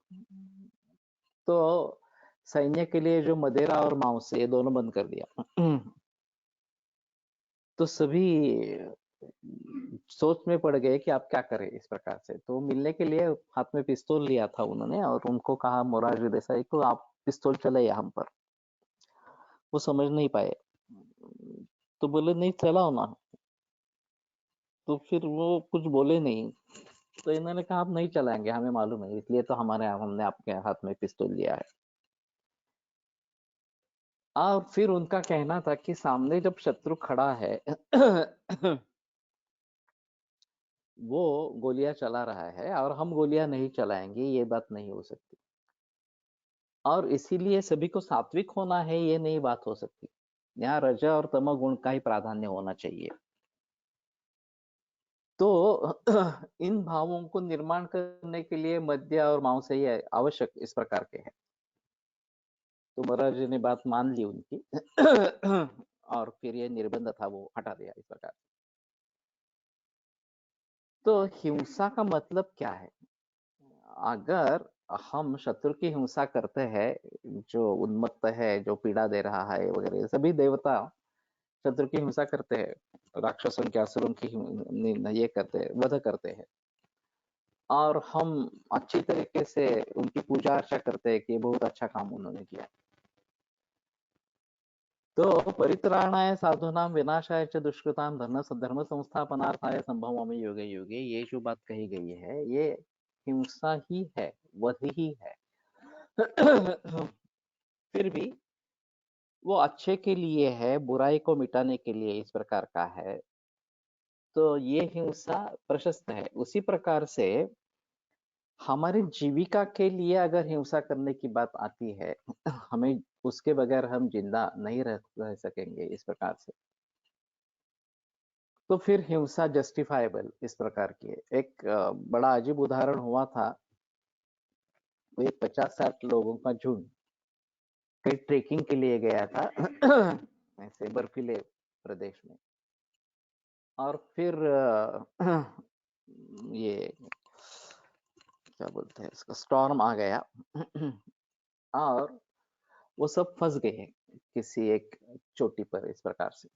तो सैन्य के लिए जो मदिरा और मांस ये दोनों बंद कर दिया। तो सभी सोच में पड़ गए कि आप क्या करें इस प्रकार से। तो मिलने के लिए हाथ में पिस्तौल लिया था उन्होंने, और उनको कहा मोरारजी देसाई को, आप पिस्तौल चलाइए हम पर। वो समझ नहीं पाए, तो बोले नहीं चलाओ ना। तो फिर वो कुछ बोले नहीं, तो इन्होंने कहा आप नहीं चलाएंगे, हमें मालूम है, इसलिए तो हमने आपके हाथ में पिस्तौल लिया है। और फिर उनका कहना था कि सामने जब शत्रु खड़ा है वो गोलियां चला रहा है और हम गोलियां नहीं चलाएंगे, ये बात नहीं हो सकती। और इसीलिए सभी को सात्विक होना है, ये नई बात हो सकती। यहाँ रज और तम गुण का ही प्राधान्य होना चाहिए। तो इन भावों को निर्माण करने के लिए मद्य और मांस ही आवश्यक इस प्रकार के हैं। तो महाराज जी ने बात मान ली उनकी और फिर ये निर्बंध था वो हटा दिया इस प्रकार। तो हिंसा का मतलब क्या है? अगर हम शत्रु की हिंसा करते हैं, जो उन्मत्त है, जो पीड़ा दे रहा है वगैरह, सभी देवता शत्रु की हिंसा करते हैं, राक्षसों के असुरों की ये करते हैं, वध करते हैं, और हम अच्छी तरीके से उनकी पूजा अर्चा करते हैं कि बहुत अच्छा काम उन्होंने किया। तो परित्राणाय साधूनां विनाशाय च दुष्कृतां धर्म संस्थापनार्थाय संभवामि युगे युगे, ये जो बात कही गई है ये हिंसा ही है, वध ही है। फिर भी वो अच्छे के लिए है, बुराई को मिटाने के लिए इस प्रकार का है, तो ये हिंसा प्रशस्त है। उसी प्रकार से हमारी जीविका के लिए अगर हिंसा करने की बात आती है, हमें उसके बगैर हम जिंदा नहीं रह सकेंगे इस प्रकार से। तो फिर हिंसा जस्टिफाइबल इस प्रकार की है। एक बड़ा अजीब उदाहरण हुआ था। कोई 50-60 लोगों का झुंड कहीं ट्रेकिंग के लिए गया था ऐसे बर्फीले प्रदेश में। और फिर ये क्या बोलते हैं इसका, स्टॉर्म आ गया और वो सब फंस गए किसी एक चोटी पर इस प्रकार से।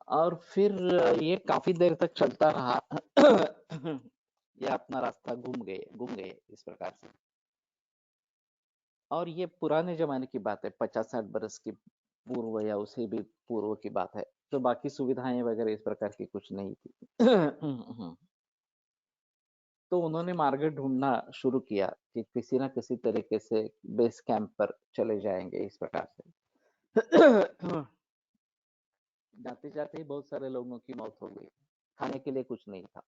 और फिर ये काफी देर तक चलता रहा ये अपना रास्ता घूम गए इस प्रकार से। और ये पुराने जमाने की बात है, 50-60 बरस की पूर्व या उसे भी पूर्व की बात है, तो बाकी सुविधाएं वगैरह इस प्रकार की कुछ नहीं थी। तो उन्होंने मार्ग ढूंढना शुरू किया कि किसी ना किसी तरीके से बेस कैंप पर चले जाएंगे इस प्रकार से। जाते जाते ही बहुत सारे लोगों की मौत हो गई, खाने के लिए कुछ नहीं था।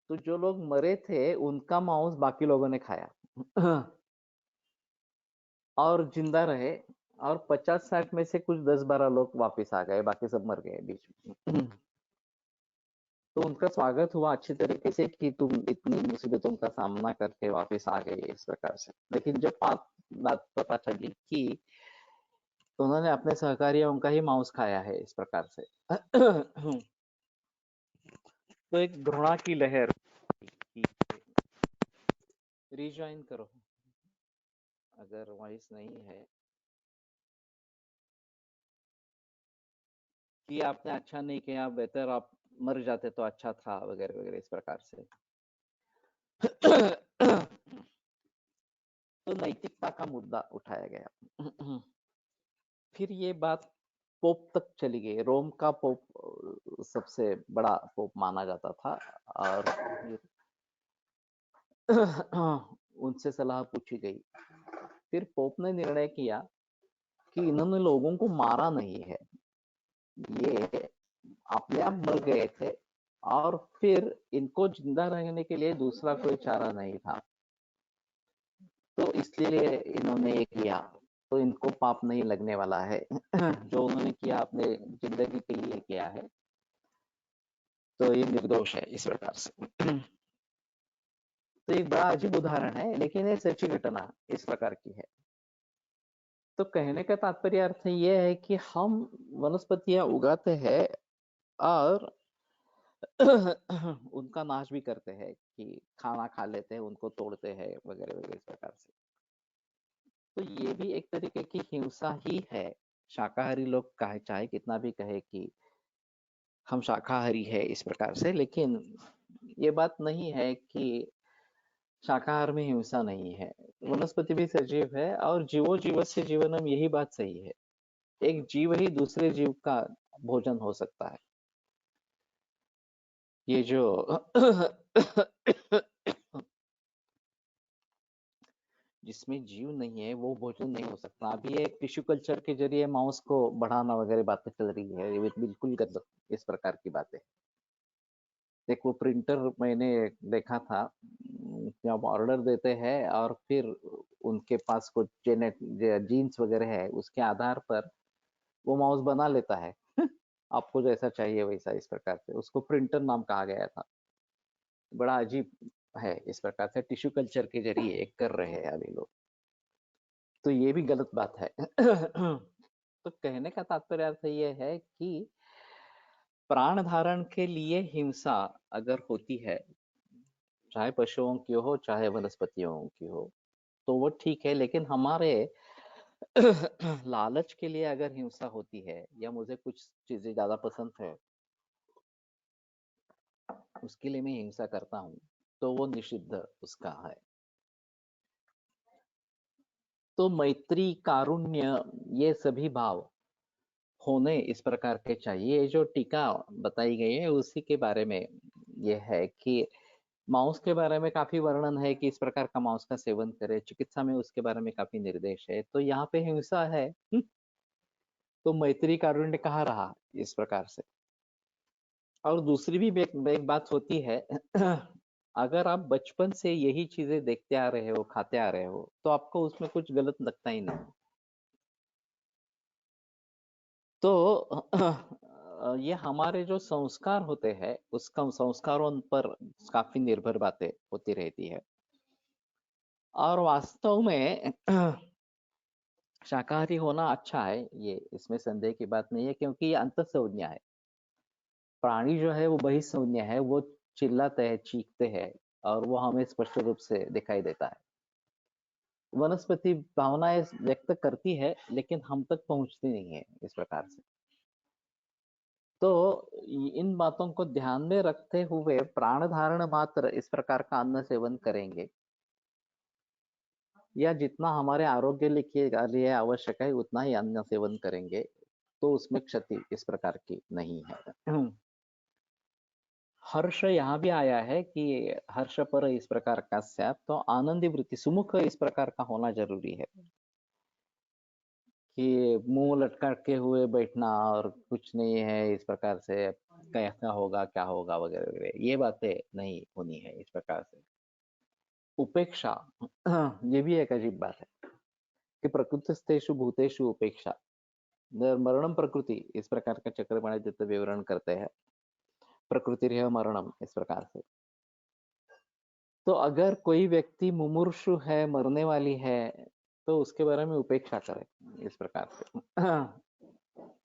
तो जो लोग मरे थे उनका मांस बाकी लोगों ने खाया और जिंदा रहे। और 50-60 में से कुछ 10-12 लोग वापस आ गए, बाकी सब मर गए बीच में। तो उनका स्वागत हुआ अच्छी तरीके से कि तुम इतनी मुसीबतों का सामना करके वापस आ गए इस प्रकार से। लेकिन जब बात पता चली कि तो उन्होंने अपने सहकारियों का ही मांस खाया है इस प्रकार से। तो एक घृणा की लहर की रिज्वाइन करो, अगर वॉइस नहीं है कि आपने अच्छा नहीं किया, बेहतर आप मर जाते तो अच्छा था वगैरह वगैरह इस प्रकार से। तो नैतिकता का मुद्दा उठाया गया। फिर ये बात पोप तक चली गई। रोम का पोप सबसे बड़ा पोप माना जाता था। और फिर उनसे सलाह पूछी गई। फिर पोप ने निर्णय किया कि इन्होंने लोगों को मारा नहीं है, ये अपने आप मर गए थे और फिर इनको जिंदा रहने के लिए दूसरा कोई चारा नहीं था, तो इसलिए इन्होंने ये किया। तो इनको पाप नहीं लगने वाला है। जो उन्होंने किया अपने जिंदगी के लिए किया है, तो ये निर्दोष है इस प्रकार से। तो एक बड़ा अजीब उदाहरण है, लेकिन ये सच्ची घटना इस प्रकार की है। तो कहने का तात्पर्य अर्थ ये है कि हम वनस्पतियां उगाते हैं और उनका नाश भी करते हैं, कि खाना खा लेते हैं, उनको तोड़ते हैं वगैरह वगैरह इस प्रकार से। तो ये भी एक तरीके की हिंसा ही है। शाकाहारी लोग कहे चाहे कितना भी कहे कि हम शाकाहारी है इस प्रकार से, लेकिन ये बात नहीं है कि शाकाहार में हिंसा नहीं है। वनस्पति भी सजीव है और जीवो जीवस्य जीवनम, यही बात सही है। एक जीव ही दूसरे जीव का भोजन हो सकता है। ये जो जिसमें जीव नहीं है वो भोजन नहीं हो सकता। अभी एक टिश्यू कल्चर के जरिए मांस को बढ़ाना वगैरह बातें चल रही है, ये बिल्कुल गलत इस प्रकार की बातें। देखो प्रिंटर मैंने देखा था, जब ऑर्डर देते हैं और फिर उनके पास कुछ जीन्स वगैरह है, उसके आधार पर वो माउस बना लेता है। आपको जैसा चाहिए वैसा इस प्रकार से। उसको प्रिंटर नाम कहा गया था। बड़ा अजीब है इस प्रकार से, टिश्यू कल्चर के जरिए कर रहे हैं अभी लोग। तो ये भी गलत बात है। तो कहने का तात्पर्य अर्थ ये है कि प्राण धारण के लिए हिंसा अगर होती है, चाहे पशुओं की हो चाहे वनस्पतियों की हो, तो वो ठीक है। लेकिन हमारे लालच के लिए अगर हिंसा होती है, या मुझे कुछ चीजें ज्यादा पसंद है उसके लिए मैं हिंसा करता हूँ, तो वो निषिद्ध उसका है। तो मैत्री, कारुण्य, ये सभी भाव होने इस प्रकार के चाहिए। ये जो टीका बताई गई है उसी के बारे में ये है कि मांस के बारे में काफी वर्णन है कि इस प्रकार का मांस का सेवन करे। चिकित्सा में उसके बारे में काफी निर्देश है। तो यहाँ पे हिंसा है, तो मैत्री कारुण्य कहाँ रहा इस प्रकार से। और दूसरी भी एक बात होती है। अगर आप बचपन से यही चीजें देखते आ रहे हो, खाते आ रहे हो, तो आपको उसमें कुछ गलत लगता ही नहीं। तो ये हमारे जो संस्कार होते हैं, उसका संस्कारों पर काफी निर्भर बातें होती रहती है। और वास्तव में शाकाहारी होना अच्छा है, ये इसमें संदेह की बात नहीं है, क्योंकि ये अंतःसंज्ञा है। प्राणी जो है वो बहिःसंज्ञा है, वो चिल्लाते हैं, चीखते हैं, और वो हमें स्पष्ट रूप से दिखाई देता है। वनस्पति भावनाएं व्यक्त करती है, लेकिन हम तक पहुंचती नहीं है इस प्रकार से। तो इन बातों को ध्यान में रखते हुए प्राण धारण मात्र इस प्रकार का अन्न सेवन करेंगे, या जितना हमारे आरोग्य लिए आवश्यक है उतना ही अन्न सेवन करेंगे, तो उसमें क्षति इस प्रकार की नहीं है। हर्ष यहाँ भी आया है कि हर्ष पर इस प्रकार का स्यात्, तो आनंदी वृत्ति सुमुख इस प्रकार का होना जरूरी है, कि मुंह लटका के हुए बैठना और कुछ नहीं है इस प्रकार से, कैसा होगा क्या होगा वगैरह वगैरह, ये बातें नहीं होनी है इस प्रकार से। उपेक्षा, ये भी एक अजीब बात है कि प्रकृतिस्थेषु भूतेषु उपेक्षा, मरणम प्रकृति इस प्रकार का चक्रपाणिदित्य विवरण करते हैं, प्रकृति मरणम इस प्रकार से। तो अगर कोई व्यक्ति मुमूर्षु है, मरने वाली है, तो उसके बारे में उपेक्षा करे इस प्रकार से।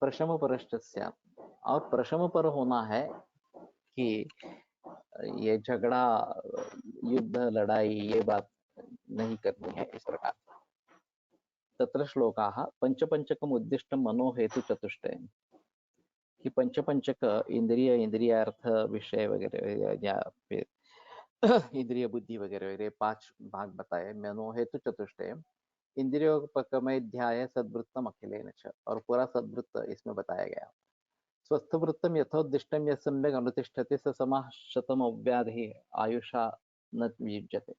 प्रशम परश्च स्यात्, और प्रशम पर होना है कि ये झगड़ा, युद्ध, लड़ाई, ये बात नहीं करनी है इस प्रकार। तत्र श्लोकाः पंचपंचकम उद्दिष्ट मनो हेतु चतुष्टयम्, कि पंचपंचक इंद्रिय, इंद्रियार्थ, विषय वगैरह, या फिर इंद्रिय, बुद्धि वगैरह वगैरह 5 भाग बताए। मनो हेतु चतुष्टय, इंद्रियोपकमय ध्याय सद्वृत्तम अखिलेन च, और पूरा सद्वृत्त इसमें बताया गया। स्वस्थ वृत्तम यथोद्दिष्टम यत् सम्यक् अनुतिष्ठते स समाः शतम् अव्याधिः आयुषा न युज्यते।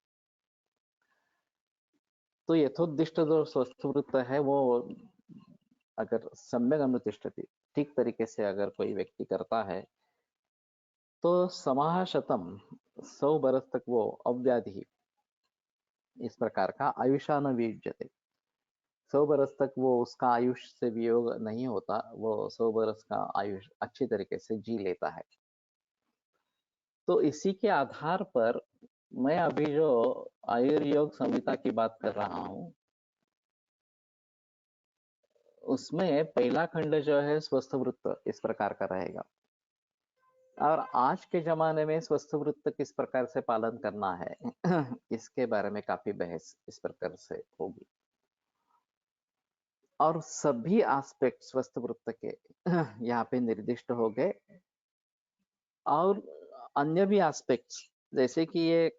तो यथोद्दिष्ट जो स्वस्थ वृत्त है, वो अगर सम्यक अनुतिष्ठति, ठीक तरीके से अगर कोई व्यक्ति करता है, तो समाह शतम 100 बरस तक वो अव्याधि इस प्रकार का आयुषा न वियुज्यते, 100 बरस तक वो उसका आयुष से वियोग नहीं होता, वो 100 बरस का आयुष अच्छी तरीके से जी लेता है। तो इसी के आधार पर मैं अभी जो आयुर्योग संहिता की बात कर रहा हूं, उसमें पहला खंड जो है स्वस्थ वृत्त इस प्रकार का रहेगा, और आज के जमाने में स्वस्थ वृत्त किस प्रकार से पालन करना है इसके बारे में काफी बहस इस प्रकार से होगी, और सभी एस्पेक्ट स्वस्थ वृत्त के यहाँ पे निर्दिष्ट हो गए, और अन्य भी एस्पेक्ट्स, जैसे कि ये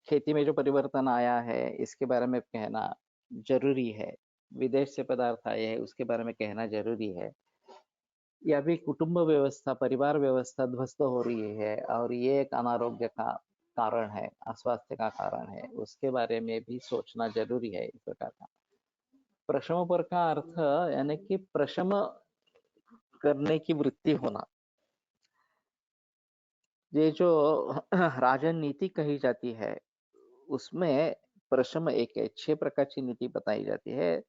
खेती में जो परिवर्तन आया है इसके बारे में कहना जरूरी है, विदेश से पदार्थ आए हैं उसके बारे में कहना जरूरी है, या भी कुटुंब व्यवस्था, परिवार व्यवस्था ध्वस्त हो रही है और ये एक अनारोग्य का कारण है, अस्वास्थ्य का कारण है, उसके बारे में भी सोचना जरूरी है इस प्रकार का। प्रशम पर का अर्थ यानी कि प्रशम करने की वृत्ति होना। ये जो राजनीति कही जाती है उसमें प्रशम एक है, 6 प्रकार की नीति बताई जाती है।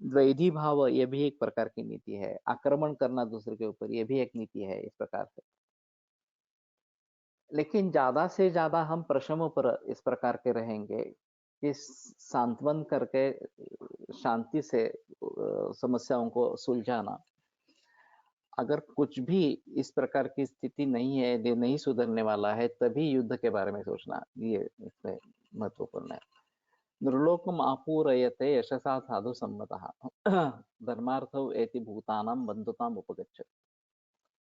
द्वैधी भाव ये भी एक प्रकार की नीति है, आक्रमण करना दूसरे के ऊपर ये भी एक नीति है इस प्रकार से। लेकिन ज्यादा से ज्यादा हम प्रशमों पर इस प्रकार के रहेंगे कि सांत्वन करके शांति से समस्याओं को सुलझाना। अगर कुछ भी इस प्रकार की स्थिति नहीं है, ये नहीं सुधरने वाला है, तभी युद्ध के बारे में सोचना ये इसमें महत्वपूर्ण है। नृलोकम आपूरयते यशसा साधु सम्मतः धर्मार्थौ एति भूतानां बंधुताम उपगच्छति।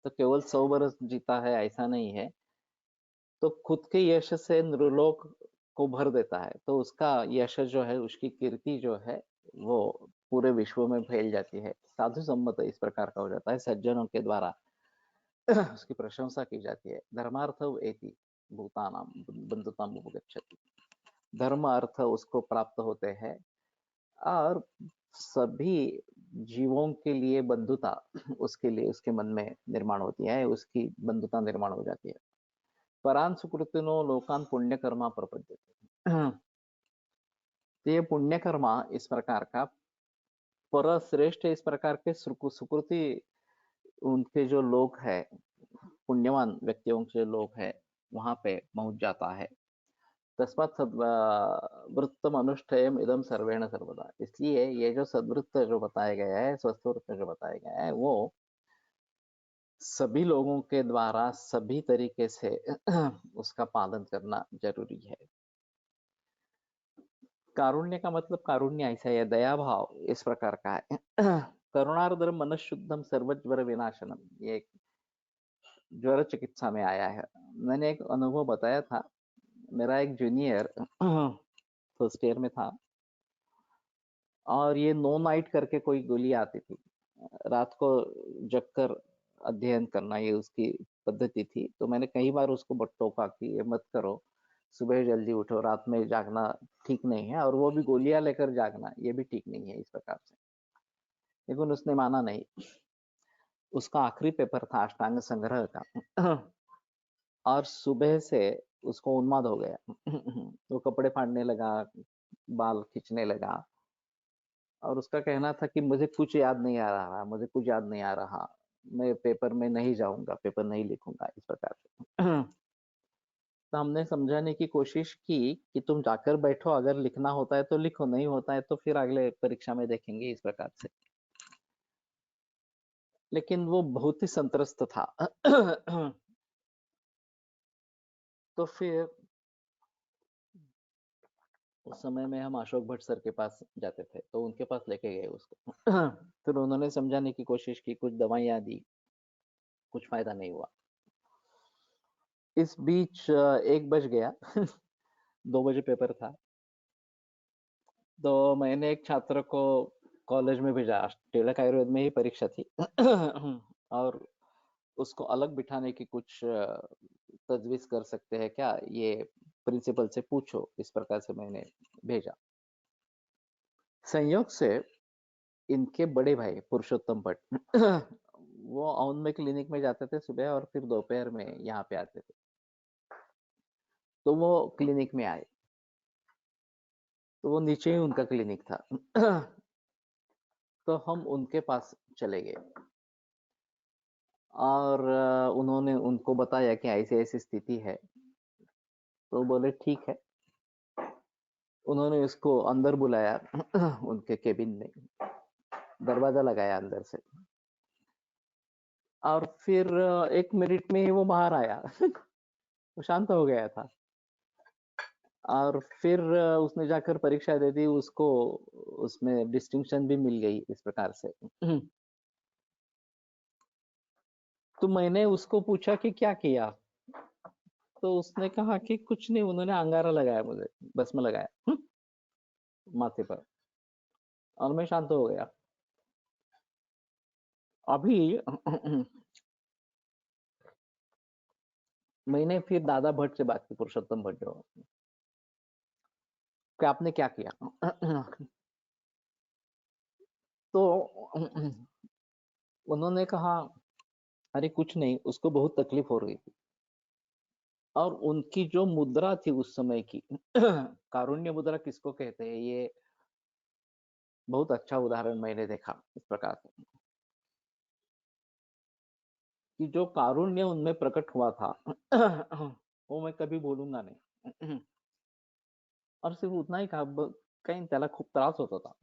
तो केवल 100 बरस जीता है ऐसा नहीं है, तो खुद के यश से नृलोक को भर देता है, तो उसका यश जो है, उसकी कीर्ति जो है, वो पूरे विश्व में फैल जाती है। साधु सम्मत इस प्रकार का हो जाता है, सज्जनों के द्वारा उसकी प्रशंसा की जाती है। धर्मार्थ एति भूतानां बंधुताम उपगच्छति, धर्म अर्थ उसको प्राप्त होते हैं, और सभी जीवों के लिए बंधुता उसके लिए उसके मन में निर्माण होती है, उसकी बंधुता निर्माण हो जाती है। परान सुकृतिनो लोकान पुण्यकर्मा प्रपद्यते। तो ये पुण्यकर्मा इस प्रकार का पर श्रेष्ठ इस प्रकार के सुकृति उनके जो लोग हैं, पुण्यवान व्यक्तियों के लोग हैं, वहां पे पहुंच जाता है। तस्मात् सद्वृत्तम अनुष्ठेयम इदम सर्वेण सर्वदा। इसलिए ये जो सद्वृत्त जो बताया गया है, स्वस्थ वृत्त जो बताया गया है, वो सभी लोगों के द्वारा सभी तरीके से उसका पालन करना जरूरी है। कारुण्य का मतलब कारुण्य ऐसा है, दया भाव इस प्रकार का है। करुणार्द्रम मनशुद्धम सर्वज्वर विनाशनम, ये ज्वर चिकित्सा में आया है। मैंने एक अनुभव बताया था। मेरा एक जूनियर फर्स्ट ईयर में था और ये नो नाइट करके कोई गोली आती थी, रात को जगकर अध्ययन करना, ये उसकी पद्धति थी। तो मैंने कई बार उसको टोका कि ये मत करो, सुबह जल्दी उठो, रात में जागना ठीक नहीं है, और वो भी गोलियां लेकर जागना ये भी ठीक नहीं है, इस प्रकार से। लेकिन उसने माना नहीं। उसका आखिरी पेपर था अष्टांग संग्रह का और सुबह से उसको उन्माद हो गया। वो कपड़े फाड़ने लगा, बाल खींचने लगा, और उसका कहना था कि मुझे कुछ याद नहीं आ रहा, मुझे कुछ याद नहीं आ रहा, मैं पेपर में नहीं जाऊंगा, पेपर नहीं लिखूंगा, इस प्रकार से। तो हमने समझाने की कोशिश की कि तुम जाकर बैठो, अगर लिखना होता है तो लिखो, नहीं होता है तो फिर अगले परीक्षा में देखेंगे, इस प्रकार से। लेकिन वो बहुत ही संत्रस्त था। तो फिर उस समय में हम अशोक भट्ट सर के पास जाते थे, तो उनके पास लेके गए उसको। फिर उन्होंने समझाने की कोशिश की, कुछ दवाइयां दी, कुछ फायदा नहीं हुआ। इस बीच 1 बज गया। 2 बजे पेपर था। तो मैंने एक छात्र को कॉलेज में भेजा, तिलक आयुर्वेद में ही परीक्षा थी। और उसको अलग बिठाने की कुछ तजवीज कर सकते हैं क्या, ये प्रिंसिपल से पूछो, इस प्रकार से मैंने भेजा। संयोग से इनके बड़े भाई पुरुषोत्तम भट्ट वो औन में क्लिनिक में जाते थे सुबह, और फिर दोपहर में यहाँ पे आते थे। तो वो क्लिनिक में आए, तो वो नीचे ही उनका क्लिनिक था। तो हम उनके पास चले गए और उन्होंने उनको बताया कि ऐसी ऐसी स्थिति है। तो बोले ठीक है। उन्होंने उसको अंदर बुलाया उनके केबिन में, दरवाजा लगाया अंदर से, और फिर 1 मिनट में ही वो बाहर आया। वो शांत हो गया था। और फिर उसने जाकर परीक्षा दे दी, उसको उसमें डिस्टिंक्शन भी मिल गई, इस प्रकार से। तो मैंने उसको पूछा कि क्या किया, तो उसने कहा कि कुछ नहीं, उन्होंने अंगारा लगाया मुझे, भस्म लगाया माथे पर, और मैं शांत हो गया। अभी मैंने फिर दादा भट्ट से बात की, पुरुषोत्तम भट्ट जो, कि आपने क्या किया। तो उन्होंने कहा अरे कुछ नहीं, उसको बहुत तकलीफ हो रही थी। और उनकी जो मुद्रा थी उस समय की, कारुण्य मुद्रा किसको कहते हैं, ये बहुत अच्छा उदाहरण मैंने देखा इस प्रकार से, कि जो कारुण्य उनमें प्रकट हुआ था, वो मैं कभी भूलूंगा नहीं। और सिर्फ उतना ही कहा, कहीं त्याला खूप त्रास होता था,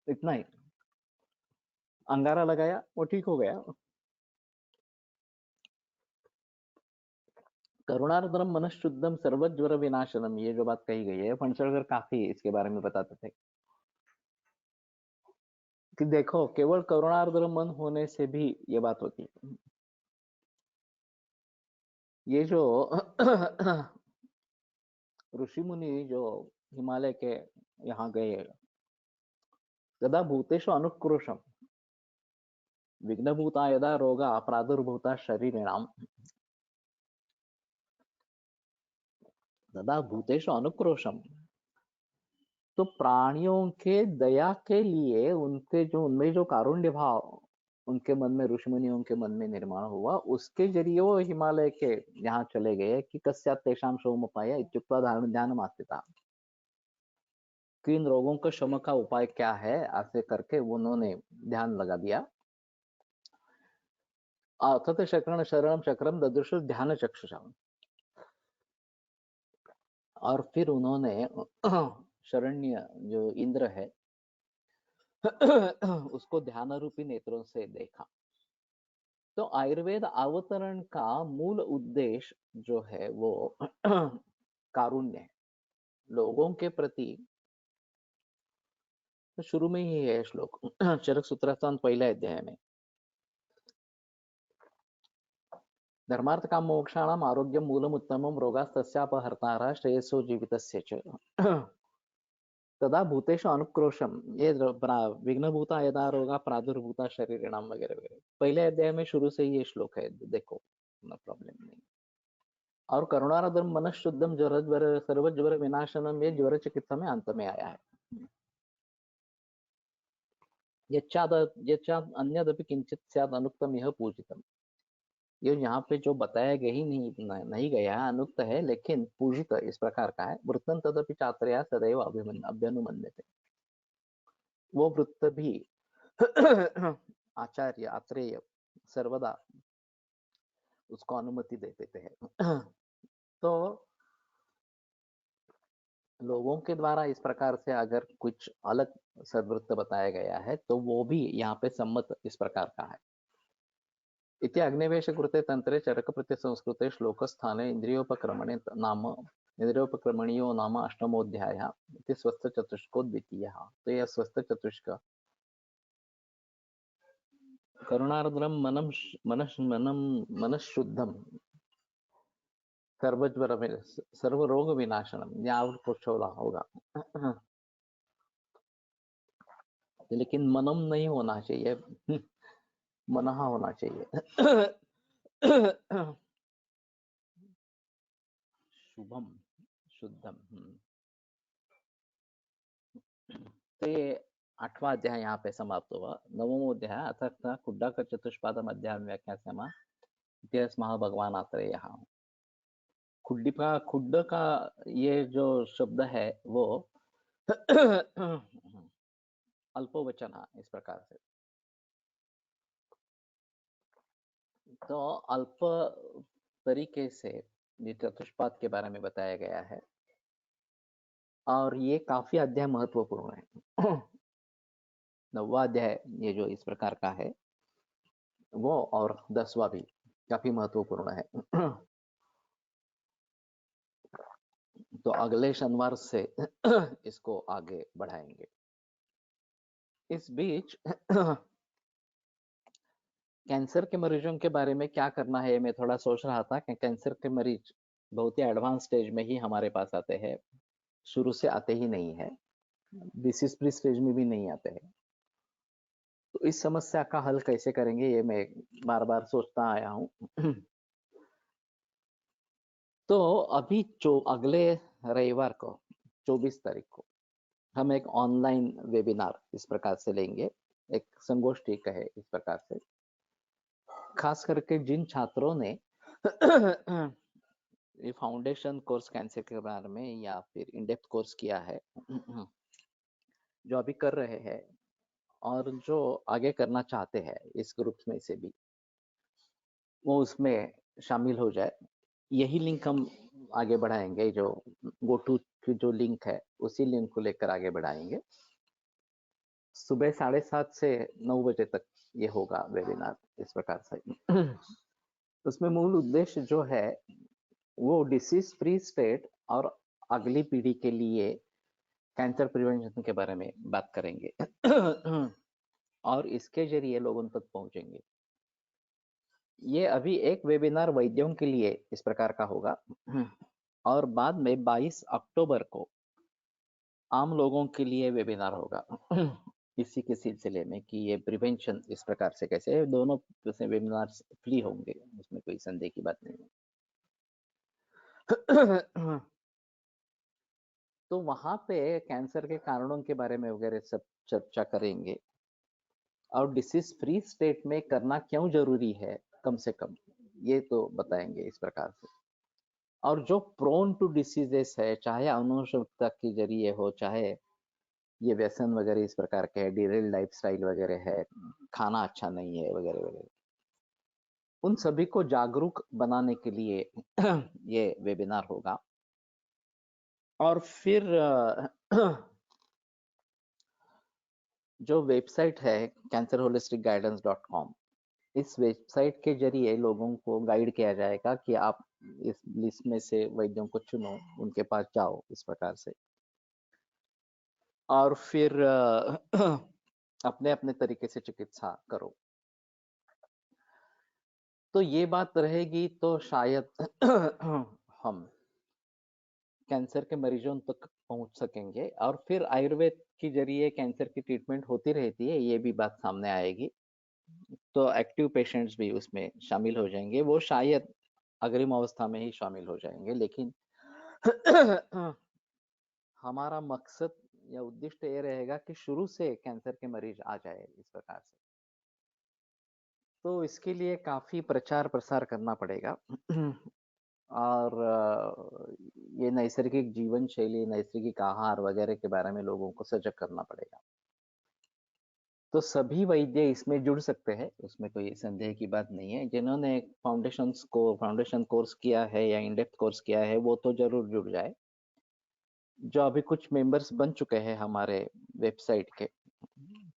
इतना ही। अंगारा लगाया, वो ठीक हो गया। करुणार्द्रम मनशुद्धम सर्वज्वर विनाशनम, ये जो बात कही गई है, फणसलकर काफी इसके बारे में बताते थे कि देखो, केवल करुणार्द्र मन होने से भी ये बात होती है। ये जो ऋषि मुनि जो हिमालय के यहाँ गए, यदा भूतेषु अनुक्रोशम विघ्नभूता यदा रोगा प्रादुर्भूता शरीरिणाम, तदा भूतेषु अनुक्रोशम। तो प्राणियों के दया के लिए उनके जो, उनमें जो कारुण्य भाव उनके मन में, ऋषि मुनियों के मन में निर्माण हुआ, उसके जरिए वो हिमालय के यहाँ चले गए कि कस्या तेषाम शोमपाय इत्युक्त्वा ध्यानमास्थिता, किन रोगों का शम का उपाय क्या है, ऐसे करके उन्होंने ध्यान लगा दिया। अथत शरण शरणम चक्रम ददृशु ध्यान चक्षुषा। और फिर उन्होंने शरण्य जो इंद्र है उसको ध्यान रूपी नेत्रों से देखा। तो आयुर्वेद अवतरण का मूल उद्देश्य जो है वो कारुण्य है लोगों के प्रति। तो शुरू में ही है श्लोक चरक सूत्रांत पहले अध्याय में, धर्मार्थ काम मोक्षाणाम आरोग्यम मूलम उत्तमम रोगास्तस्यापहर्तारः श्रेयसो जीवितस्य च तदा भूतेषु अनुक्रोशम, ये विघ्नभूता यदा रोगा प्रादुर्भूता शरीरिणाम वगैरह वगैरह पहले अध्याय में शुरू से ही ये श्लोक है, देखो नो प्रॉब्लम नहीं। और करुणारदम मनः शुद्धम ज्वर सर्व ज्वर विनाशनम, ये ज्वर चिकित्सा में अंत में आया है। यच्चाद अन्यदपि किंचित स्याद अनुक्तम यह पूजितम, ये यहाँ पे जो बताया गया ही नहीं गया है, अनुक्त है लेकिन पूजित इस प्रकार का है। वृत्तन तदपि चात्रया सदैव अभ्यनुमन्यते, वो वृत्त भी आचार्य आत्रेय सर्वदा उसको अनुमति देते हैं। तो लोगों के द्वारा इस प्रकार से अगर कुछ अलग सद्वृत्त बताया गया है तो वो भी यहाँ पे सम्मत इस प्रकार का है। इति अग्निवेश कृते तंत्रे चरक प्रति संस्कृते श्लोक स्थाने इंद्रियोपक्रमणे नाम इंद्रियोपक्रमणीयो नाम अष्टमोध्याय इति स्वस्थ चतुष्को द्वितीय। तो यह स्वस्थ चतुष्क करुणार्द्रम मनः शुद्धम सर्व रोग विनाशनम, यहाँ कुछ होगा लेकिन मनम नहीं होना चाहिए, मनहा होना चाहिए। शुभम शुद्धम। तो ये 8वां अध्याय यहाँ पे समाप्त हुआ। 9वां अध्याय अर्थात खुड्डा का चतुष्पाद अध्याय व्याख्या इतिहास भगवान आत्रेय। यहाँ खुड्ड का ये जो शब्द है वो अल्पवचन इस प्रकार से, तो अल्प तरीके से ये चतुष्पाद के बारे में बताया गया है और ये काफी अध्याय महत्वपूर्ण है। 9वां अध्याय ये जो इस प्रकार का है वो, और 10वां भी काफी महत्वपूर्ण है। तो अगले शनिवार से इसको आगे बढ़ाएंगे। इस बीच कैंसर के मरीजों के बारे में क्या करना है, मैं थोड़ा सोच रहा था कि कैंसर के मरीज बहुत ही एडवांस स्टेज में ही हमारे पास आते हैं, शुरू से आते ही नहीं है, डिसीज फ्री स्टेज में भी नहीं आते हैं। तो इस समस्या का हल कैसे करेंगे ये मैं बार बार सोचता आया हूँ। तो अभी अगले रविवार को 24 तारीख को हम एक ऑनलाइन वेबिनार इस प्रकार से लेंगे, एक संगोष्ठी कहे इस प्रकार से, खास करके जिन छात्रों ने ये फाउंडेशन कोर्स कैंसर के बारे में या फिर इनडेप्थ कोर्स किया है, जो अभी कर रहे हैं और जो आगे करना चाहते हैं इस ग्रुप में से भी, वो उसमें शामिल हो जाए। यही लिंक हम आगे बढ़ाएंगे, जो गो टू की जो लिंक है उसी लिंक को लेकर आगे बढ़ाएंगे। सुबह 7:30 से 9 बजे तक ये होगा वेबिनार इस प्रकार से। उसमें मूल उद्देश्य जो है वो डिसीज फ्री स्टेट और अगली पीढ़ी के लिए कैंसर प्रिवेंशन के बारे में बात करेंगे और इसके जरिए लोगों तक पहुंचेंगे। ये अभी एक वेबिनार वैद्यों के लिए इस प्रकार का होगा और बाद में 22 अक्टूबर को आम लोगों के लिए वेबिनार होगा इसी के सिलसिले में कि ये प्रिवेंशन इस प्रकार से कैसे, दोनों वेबिनार फ्री होंगे, उसमें कोई संदेह की बात नहीं है। तो वहां पे कैंसर के कारणों के बारे में वगैरह सब चर्चा करेंगे और डिसीज फ्री स्टेट में करना क्यों जरूरी है कम से कम, ये तो बताएंगे इस प्रकार से। और जो प्रोन टू डिसीजेस है, चाहे अनुवंशिकता के जरिए हो, चाहे ये व्यसन वगैरह इस प्रकार के है, डिरेल लाइफस्टाइल वगैरह है, खाना अच्छा नहीं है वगैरह वगैरह, उन सभी को जागरूक बनाने के लिए ये वेबिनार होगा। और फिर जो वेबसाइट है cancerholisticguidance.com, इस वेबसाइट के जरिए लोगों को गाइड किया जाएगा कि आप इस लिस्ट में से वैद्यों को चुनो, उनके पास जाओ, इस प्रकार से। और फिर अपने अपने तरीके से चिकित्सा करो। तो ये बात रहेगी तो शायद हम कैंसर के मरीजों तक पहुंच सकेंगे। और फिर आयुर्वेद के जरिए कैंसर की ट्रीटमेंट होती रहती है, ये भी बात सामने आएगी। तो एक्टिव पेशेंट्स भी उसमें शामिल हो जाएंगे, वो शायद अग्रिम अवस्था में ही शामिल हो जाएंगे, लेकिन हमारा मकसद या उद्देश्य ये रहेगा कि शुरू से कैंसर के मरीज आ जाए, इस प्रकार से। तो इसके लिए काफी प्रचार प्रसार करना पड़ेगा। और ये नैसर्गिक जीवन शैली, नैसर्गिक आहार वगैरह के बारे में लोगों को सजग करना पड़ेगा। तो सभी वैद्य इसमें जुड़ सकते हैं, उसमें कोई संदेह की बात नहीं है। जिन्होंने फाउंडेशन कोर्स किया है या इन डेप्थ कोर्स किया है, वो तो जरूर जुड़ जाए। जो अभी कुछ मेंबर्स बन चुके हैं हमारे वेबसाइट के,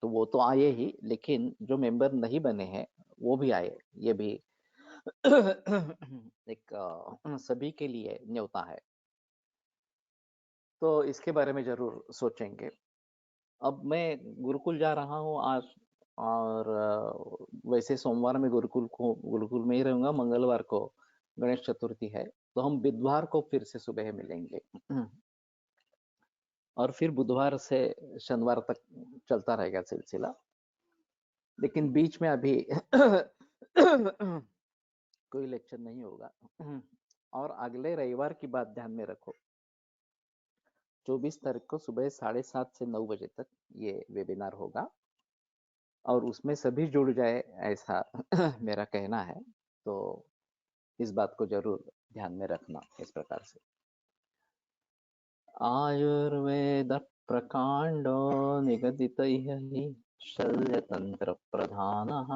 तो वो तो आए ही, लेकिन जो मेंबर नहीं बने हैं वो भी आए। ये भी एक सभी के लिए न्योता है। तो इसके बारे में जरूर सोचेंगे। अब मैं गुरुकुल जा रहा हूँ आज, और वैसे सोमवार में गुरुकुल में ही रहूंगा। मंगलवार को गणेश चतुर्थी है, तो हम बुधवार को फिर से सुबह मिलेंगे। और फिर बुधवार से शनिवार तक चलता रहेगा सिलसिला। लेकिन बीच में अभी कोई लेक्चर नहीं होगा। और अगले रविवार की बात ध्यान में रखो, 24 तारीख को सुबह 7:30 से 9 बजे तक ये वेबिनार होगा, और उसमें सभी जुड़ जाए, ऐसा मेरा कहना है। तो इस बात को जरूर ध्यान में रखना, इस प्रकार से। आयुर्वेद प्रकांडो निगदितैः हि शल्यतंत्र प्रधानः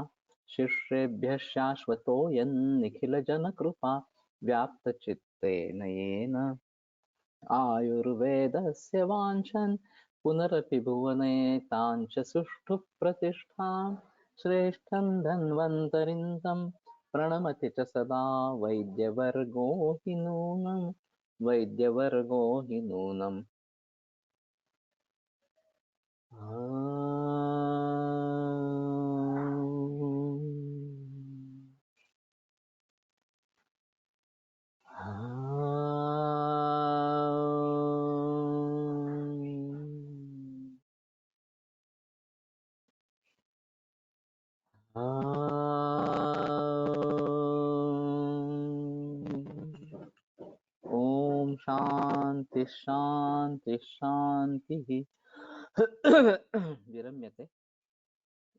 शिष्येभ्यः शाश्वतोऽयं निखिलजनकृपा व्याप्तचित्तेन येन आयुर्वेदस्य वाञ्छन् पुनरपि भुवने ताञ्च सुष्ठु प्रतिष्ठां श्रेष्ठं धन्वन्तरिं तं प्रणमति च सदा वैद्यवर्गो हि नूनम् वैद्यवर्गो हि नूनम्। ओम शांति शांति शांति। विरम्यते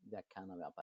व्याख्यान व्यापार।